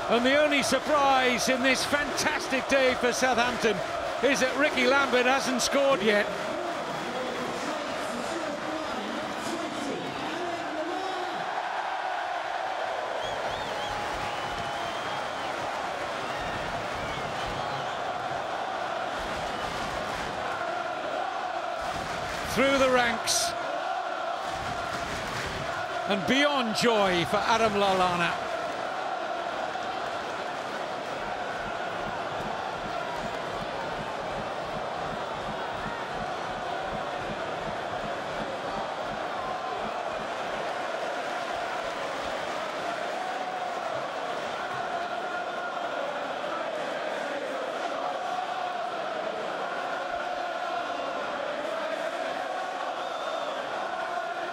And the only surprise in this fantastic day for Southampton is that Ricky Lambert hasn't scored yet. Through the ranks and beyond joy for Adam Lallana.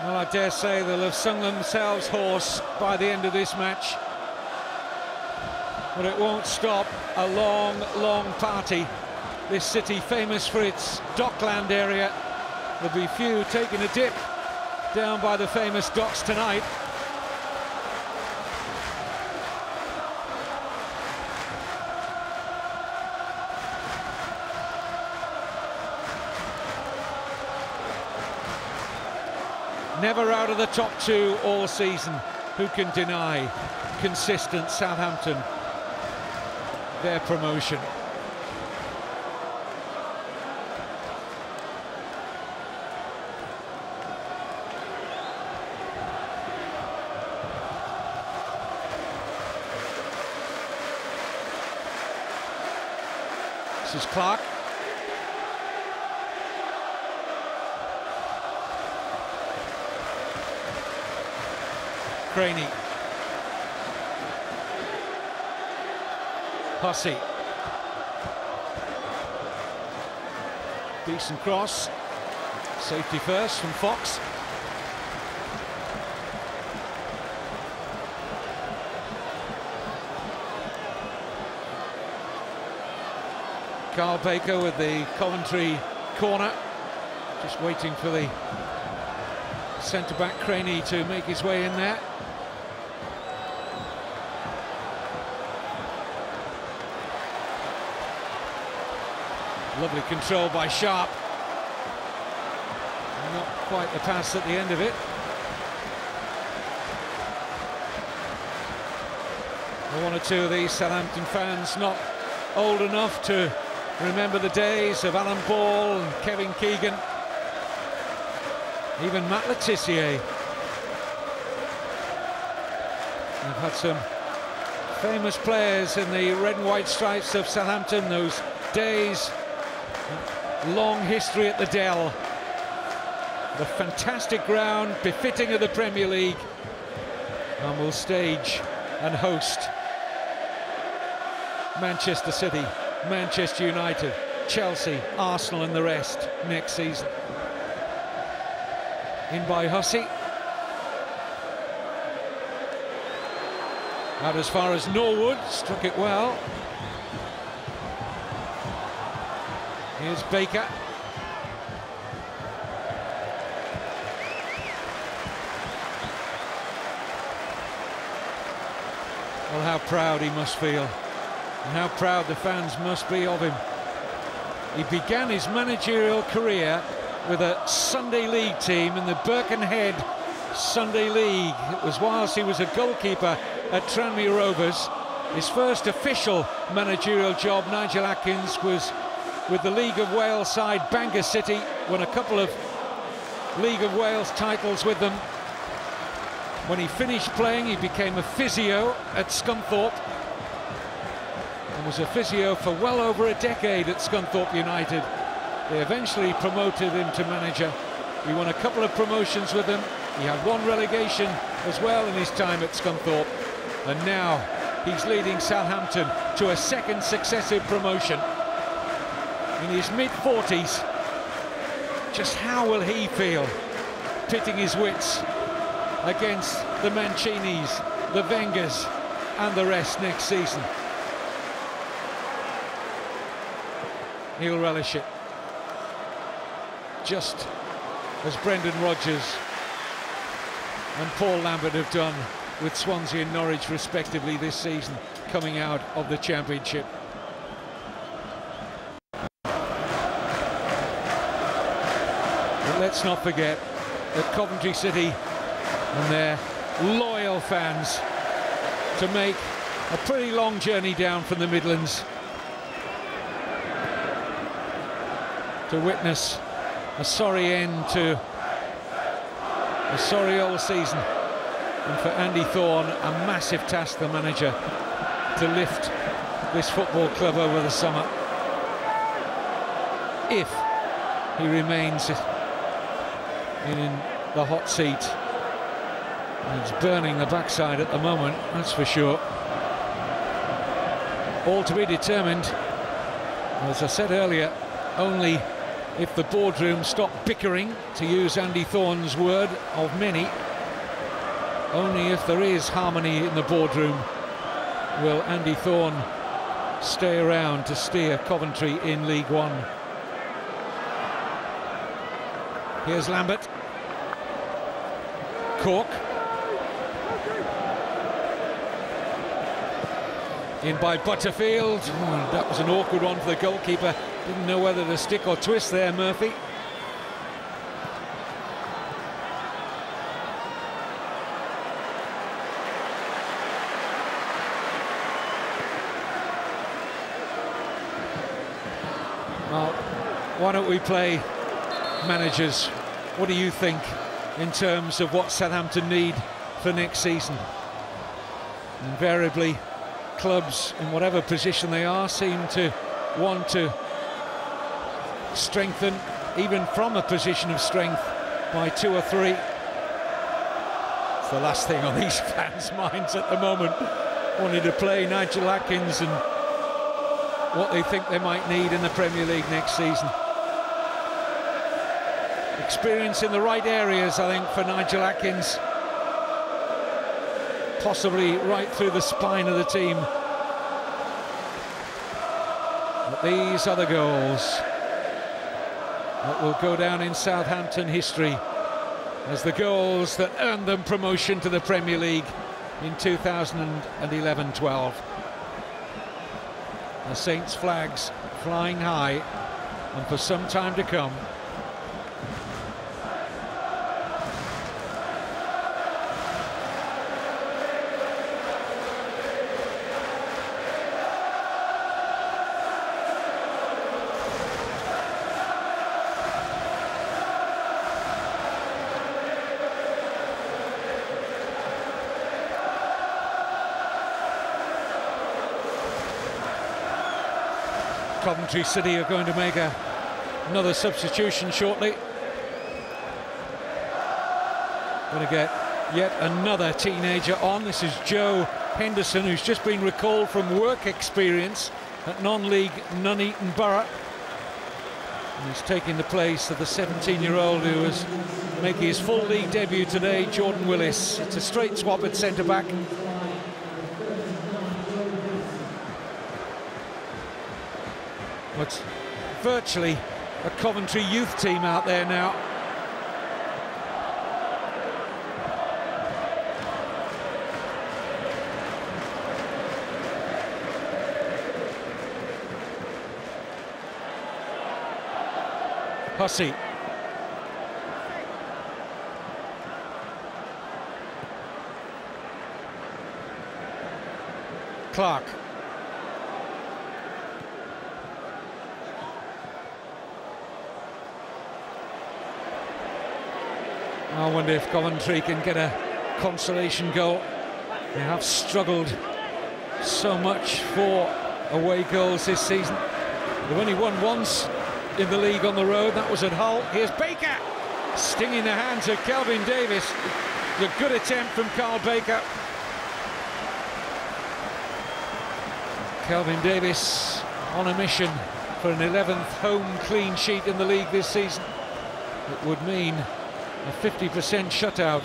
Well, I dare say they'll have sung themselves hoarse by the end of this match. But it won't stop a long, long party. This city famous for its dockland area. There'll be few taking a dip down by the famous docks tonight. Never out of the top two all season. Who can deny consistent Southampton their promotion. This is Clark. Craney. Hussey. Decent cross. Safety first from Fox. Carl Baker with the Coventry corner, just waiting for the centre-back Craney to make his way in there. Lovely control by Sharp. Not quite the pass at the end of it. One or two of these Southampton fans not old enough to remember the days of Alan Ball and Kevin Keegan, even Matt Le Tissier. We've had some famous players in the red and white stripes of Southampton, those days. Long history at the Dell. The fantastic ground, befitting of the Premier League, and will stage and host Manchester City, Manchester United, Chelsea, Arsenal and the rest next season. In by Hussey. Out as far as Norwood, struck it well. Here's Baker. Well, how proud he must feel, and how proud the fans must be of him. He began his managerial career with a Sunday League team in the Birkenhead Sunday League. It was whilst he was a goalkeeper at Tranmere Rovers. His first official managerial job, Nigel Atkins, was with the League of Wales side Bangor City, won a couple of League of Wales titles with them. When he finished playing, he became a physio at Scunthorpe and was a physio for well over a decade at Scunthorpe United. They eventually promoted him to manager. He won a couple of promotions with them. He had one relegation as well in his time at Scunthorpe, and now he's leading Southampton to a second successive promotion. In his mid-40s, just how will he feel pitting his wits against the Mancinis, the Wengers and the rest next season? He'll relish it, just as Brendan Rodgers and Paul Lambert have done with Swansea and Norwich respectively this season, coming out of the Championship. But let's not forget that Coventry City and their loyal fans to make a pretty long journey down from the Midlands to witness a sorry end to a sorry old season, and for Andy Thorne a massive task, the manager, to lift this football club over the summer, if he remains in the hot seat. And it's burning the backside at the moment, that's for sure. All to be determined, as I said earlier, only if the boardroom stop bickering, to use Andy Thorne's word of many. Only if there is harmony in the boardroom will Andy Thorne stay around to steer Coventry in League One. Here's Lambert. Cork. In by Butterfield. Oh, that was an awkward one for the goalkeeper. Didn't know whether to stick or twist there, Murphy. why don't we play managers? What do you think in terms of what Southampton need for next season? Invariably, clubs in whatever position they are seem to want to strengthen, even from a position of strength, by 2 or 3. It's the last thing on these fans' minds at the moment, wanting to play Nigel Atkins and what they think they might need in the Premier League next season. Experience in the right areas, I think, for Nigel Atkins. Possibly right through the spine of the team. But these are the goals that will go down in Southampton history as the goals that earned them promotion to the Premier League in 2011-12. The Saints' flags flying high, and for some time to come. Coventry City are going to make another substitution shortly. Going to get yet another teenager on. This is Joe Henderson, who's just been recalled from work experience at non-league Nuneaton Borough. And he's taking the place of the 17-year-old who is making his full league debut today, Jordan Willis. It's a straight swap at centre-back. It's virtually a Coventry youth team out there now. Hussey. Clark. I wonder if Coventry can get a consolation goal. They have struggled so much for away goals this season. They've only won once in the league on the road. That was at Hull. Here's Baker, stinging the hands of Kelvin Davis. A good attempt from Carl Baker. Kelvin Davis on a mission for an 11th home clean sheet in the league this season. It would mean a 50% shutout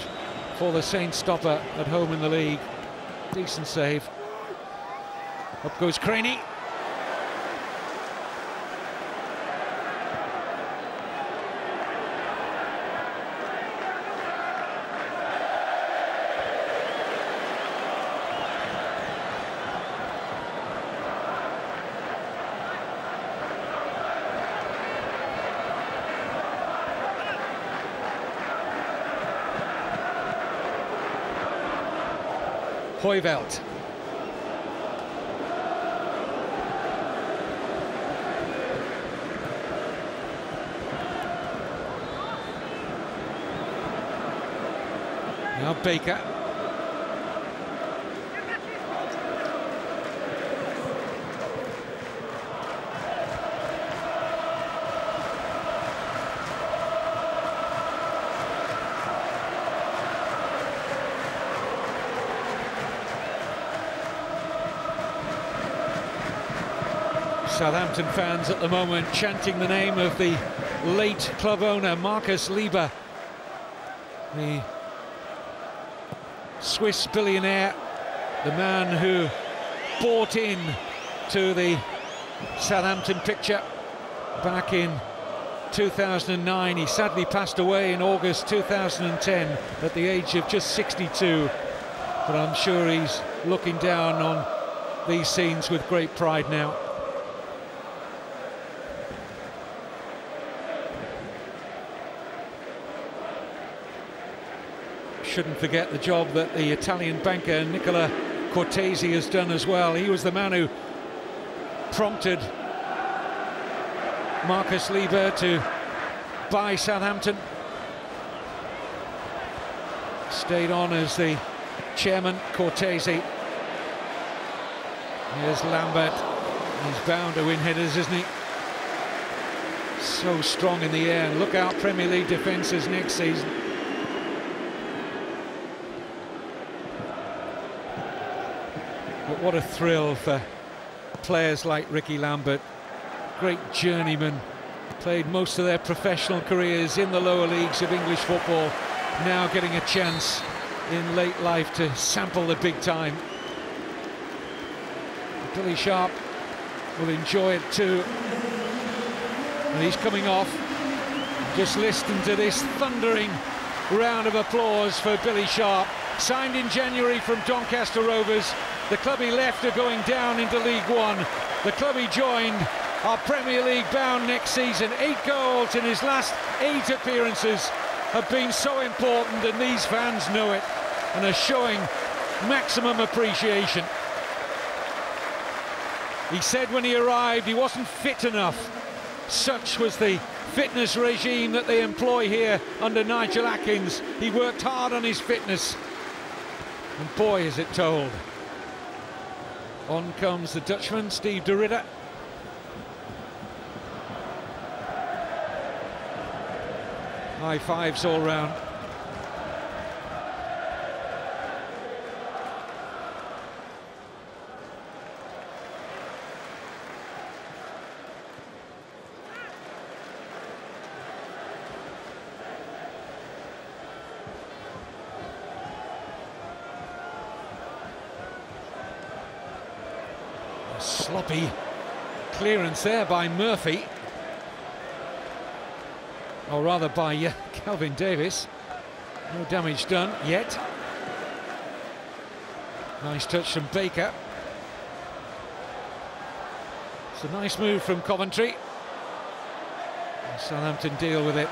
for the Saints stopper at home in the league. Decent save. Up goes Craney. Hoivelt. Now Baker. Southampton fans at the moment chanting the name of the late club owner Marcus Lieber, the Swiss billionaire, the man who bought in to the Southampton picture back in 2009. He sadly passed away in August 2010 at the age of just 62, but I'm sure he's looking down on these scenes with great pride now. Shouldn't forget the job that the Italian banker Nicola Cortesi has done as well. He was the man who prompted Marcus Lieber to buy Southampton. Stayed on as the chairman, Cortese. Here's Lambert. He's bound to win headers, isn't he? So strong in the air. And look out Premier League defences next season. But what a thrill for players like Ricky Lambert. Great journeyman. Played most of their professional careers in the lower leagues of English football. Now getting a chance in late life to sample the big time. Billy Sharp will enjoy it too. And he's coming off. Just listen to this thundering round of applause for Billy Sharp. Signed in January from Doncaster Rovers. The club he left are going down into League One. The club he joined are Premier League bound next season. 8 goals in his last 8 appearances have been so important, and these fans know it and are showing maximum appreciation. He said when he arrived he wasn't fit enough. Such was the fitness regime that they employ here under Nigel Atkins. He worked hard on his fitness, and boy is it told. On comes the Dutchman, Steve de Ridder. High fives all round. A sloppy clearance there by Murphy. Or rather by Calvin Davis. No damage done yet. Nice touch from Baker. It's a nice move from Coventry. Southampton deal with it.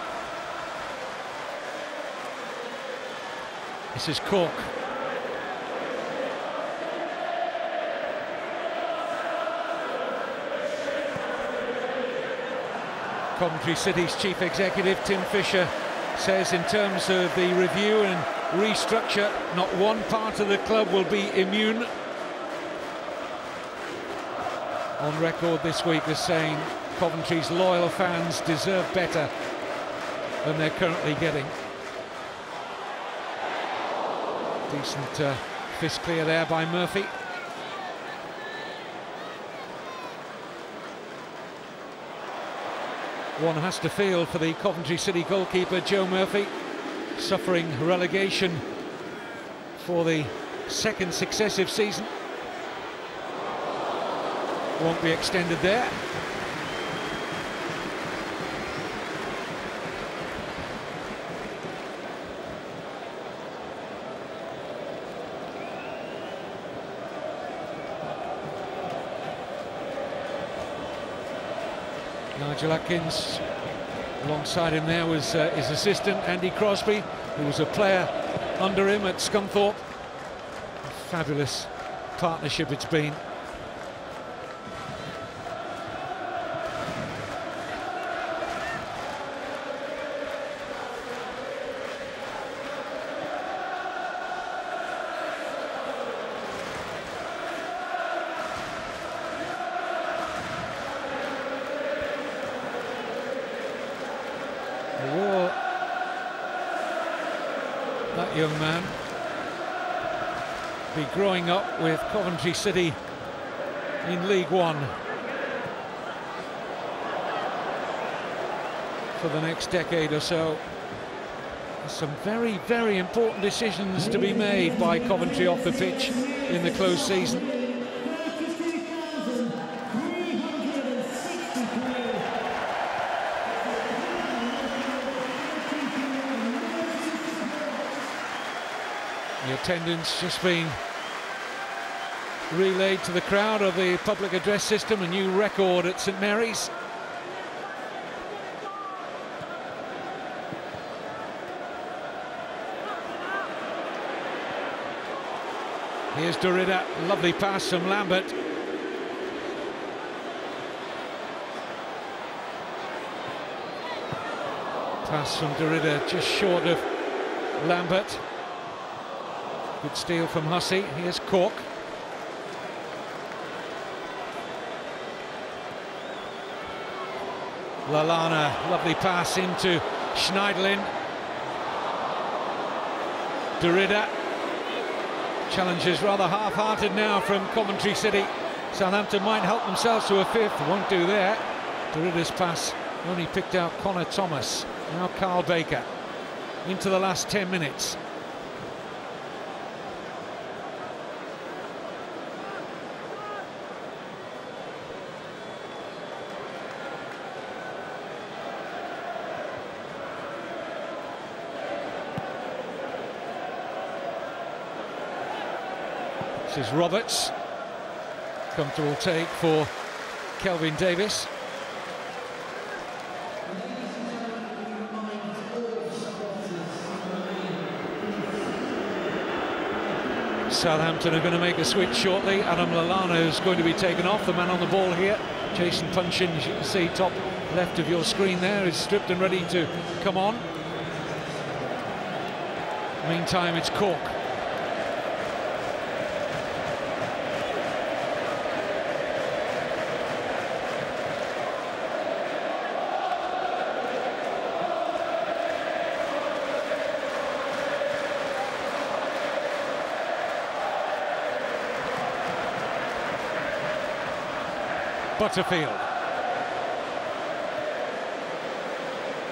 This is Cork. Coventry City's chief executive, Tim Fisher, says in terms of the review and restructure, not one part of the club will be immune. On record this week as saying Coventry's loyal fans deserve better than they're currently getting. Decent fist clear there by Murphy. One has to feel for the Coventry City goalkeeper, Joe Murphy, suffering relegation for the 2nd successive season. Won't be extended there. Nigel Atkins, alongside him there was his assistant Andy Crosby, who was a player under him at Scunthorpe. A fabulous partnership it's been. That young man be growing up with Coventry City in League One for the next decade or so. There's some very, very important decisions to be made by Coventry off the pitch in the close season. The attendance just been relayed to the crowd of the public address system, a new record at St Mary's. Here's de Ridder, lovely pass from Lambert. Pass from Derrida, just short of Lambert. Good steal from Hussey. Here's Cork. Lallana, lovely pass into Schneiderlin. Derrida. Challenge is rather half-hearted now from Coventry City. Southampton might help themselves to a fifth, won't do there. Derrida's pass only picked out Connor Thomas. Now Carl Baker into the last 10 minutes. This is Roberts. Comfortable take for Kelvin Davis. Southampton are going to make a switch shortly. Adam Lallana is going to be taken off, the man on the ball here. Jason Punchin, as you can see, top left of your screen there, is stripped and ready to come on. Meantime, it's Cork. Butterfield.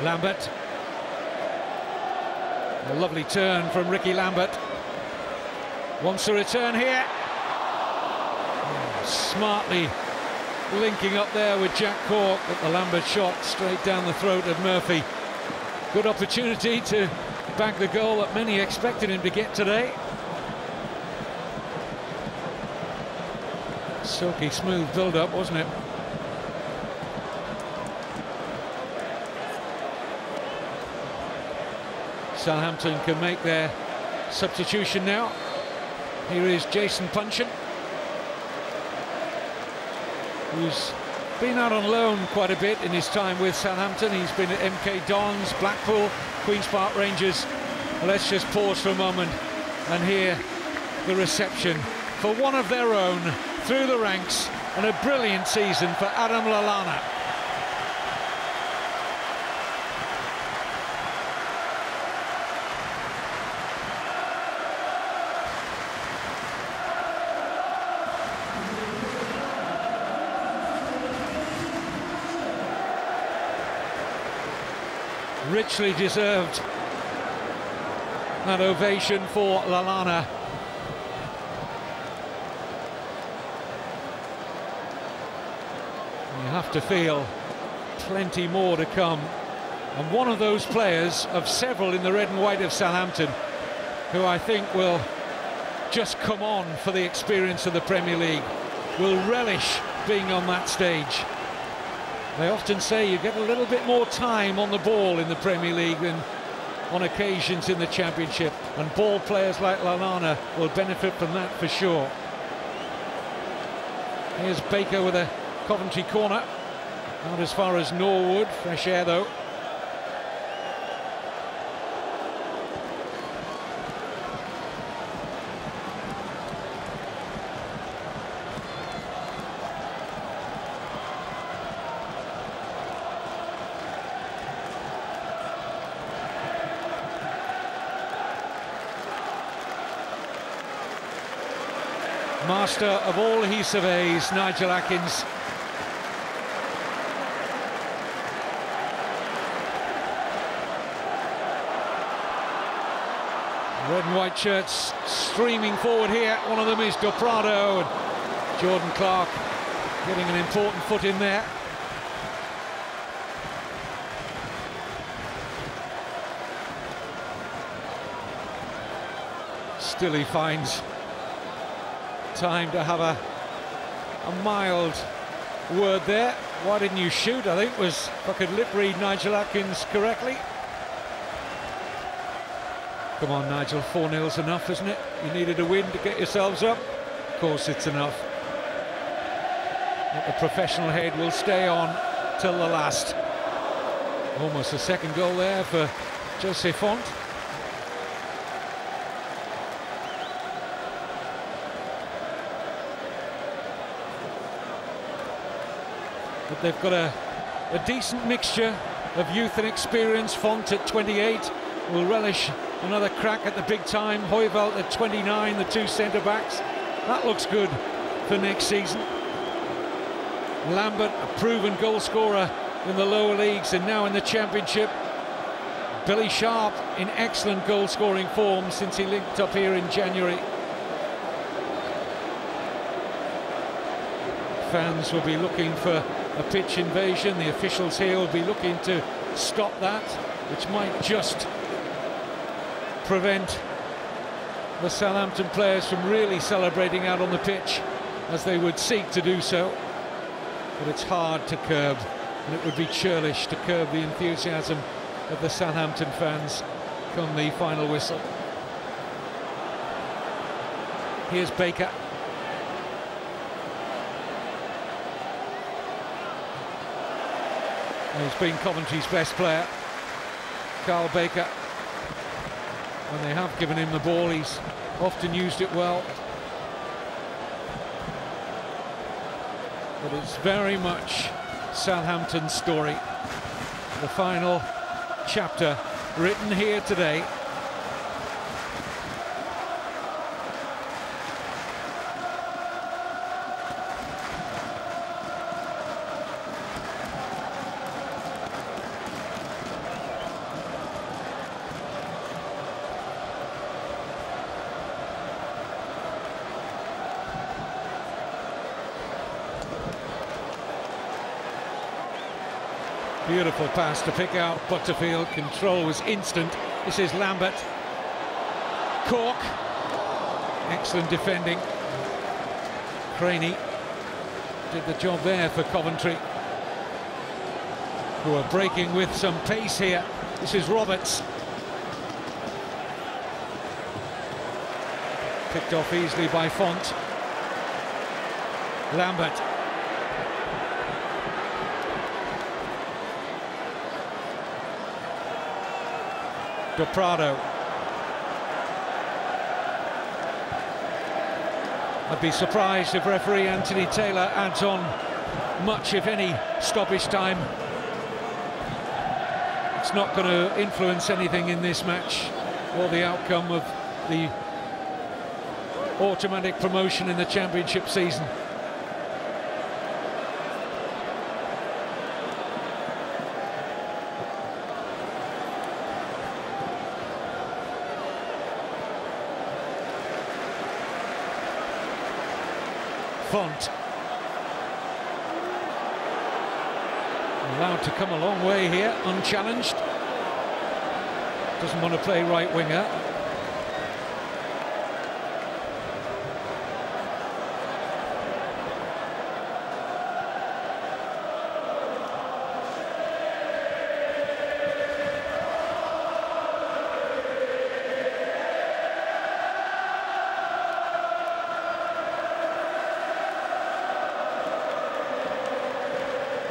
Lambert. A lovely turn from Ricky Lambert. Wants to return here. Smartly linking up there with Jack Cork, but the Lambert shot straight down the throat of Murphy. Good opportunity to bag the goal that many expected him to get today. Silky smooth build-up, wasn't it? Southampton can make their substitution now. Here is Jason Punchin, who's been out on loan quite a bit in his time with Southampton. He's been at MK Dons, Blackpool, Queen's Park Rangers. Let's just pause for a moment and hear the reception for one of their own through the ranks, and a brilliant season for Adam Lallana. Richly deserved that ovation for Lallana. You have to feel plenty more to come, and one of those players of several in the red and white of Southampton who I think will just come on for the experience of the Premier League, will relish being on that stage. They often say you get a little bit more time on the ball in the Premier League than on occasions in the Championship, and ball players like Lallana will benefit from that for sure. Here's Baker with a Coventry corner, not as far as Norwood. Fresh air though. Master of all he surveys, Nigel Atkins. Red and white shirts streaming forward here. One of them is Prado, and Jordan Clark getting an important foot in there. Still he finds time to have a mild word there. Why didn't you shoot? I think was, if I could lip read Nigel Atkins correctly. Come on, Nigel, 4-0's enough, isn't it? You needed a win to get yourselves up. Of course it's enough. But the professional head will stay on till the last. Almost a second goal there for Jose Font. But they've got a decent mixture of youth and experience. Font at 28 will relish another crack at the big time. Hoyveld at 29, the two centre-backs. That looks good for next season. Lambert, a proven goal scorer in the lower leagues and now in the Championship. Billy Sharp in excellent goal scoring form since he linked up here in January. Fans will be looking for a pitch invasion. The officials here will be looking to stop that, which might just prevent the Southampton players from really celebrating out on the pitch as they would seek to do so. But it's hard to curb, and it would be churlish to curb the enthusiasm of the Southampton fans come the final whistle. Here's Baker. He's been Coventry's best player, Carl Baker. When they have given him the ball, he's often used it well. But it's very much Southampton's story. The final chapter written here today. Beautiful pass to pick out Butterfield. Control was instant. This is Lambert. Cork. Excellent defending. Craney did the job there for Coventry, who are breaking with some pace here. This is Roberts. Picked off easily by Font. Lambert. Do Prado. I'd be surprised if referee Anthony Taylor adds on much, if any, stoppage time. It's not going to influence anything in this match or the outcome of the automatic promotion in the Championship season. Font allowed to come a long way here, unchallenged. Doesn't want to play right winger.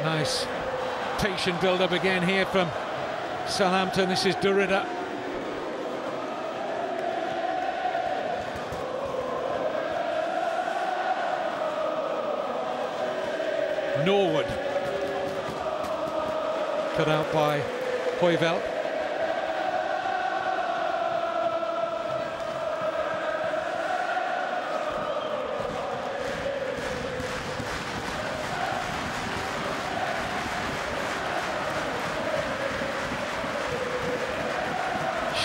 Nice patient build-up again here from Southampton. This is Derrida. Norwood. Cut out by Hoyveld.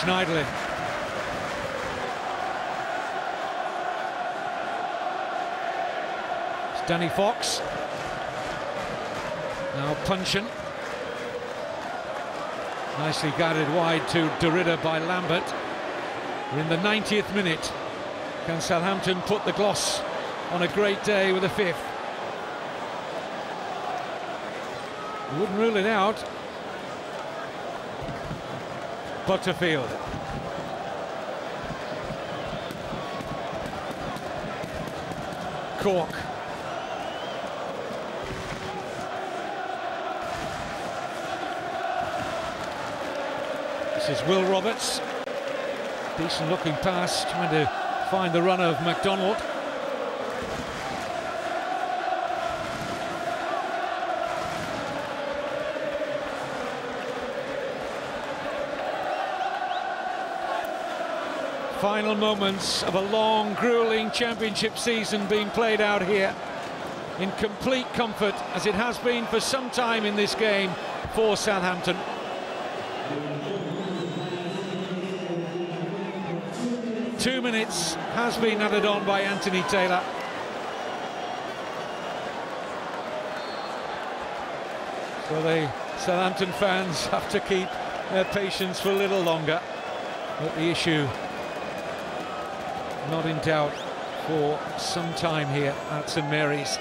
Schneiderlin. It's Danny Fox. Now Punchin. Nicely guided wide to Derrida by Lambert. We're in the 90th minute. Can Southampton put the gloss on a great day with a fifth? You wouldn't rule it out. Butterfield. Cork. This is Will Roberts. Decent looking pass, trying to find the runner of McDonald. Final moments of a long, grueling championship season being played out here in complete comfort, as it has been for some time in this game for Southampton. Two minutes has been added on by Anthony Taylor. So the Southampton fans have to keep their patience for a little longer. But the issue not in doubt for some time here at St Mary's.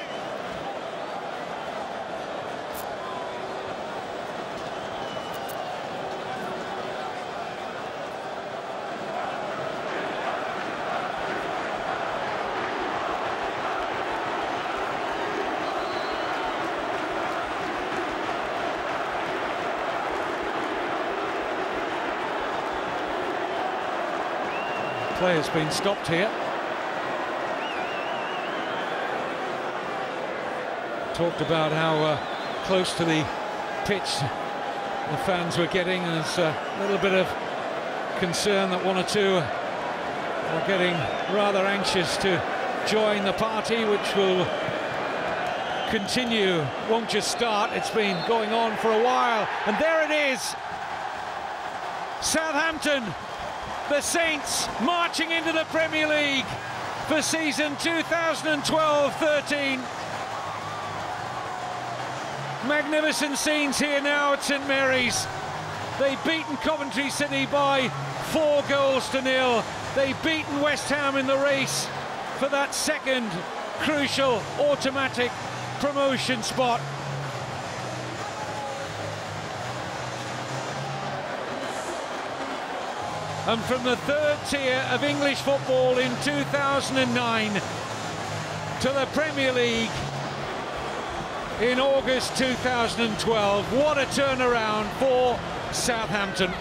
Player's been stopped here. Talked about how close to the pitch the fans were getting, and there's a little bit of concern that one or two are getting rather anxious to join the party, which will continue, won't just start. It's been going on for a while, and there it is. Southampton, the Saints, marching into the Premier League for season 2012-13. Magnificent scenes here now at St Mary's. They've beaten Coventry City by 4 goals to 0. They've beaten West Ham in the race for that second crucial automatic promotion spot. And from the third tier of English football in 2009 to the Premier League in August 2012. What a turnaround for Southampton.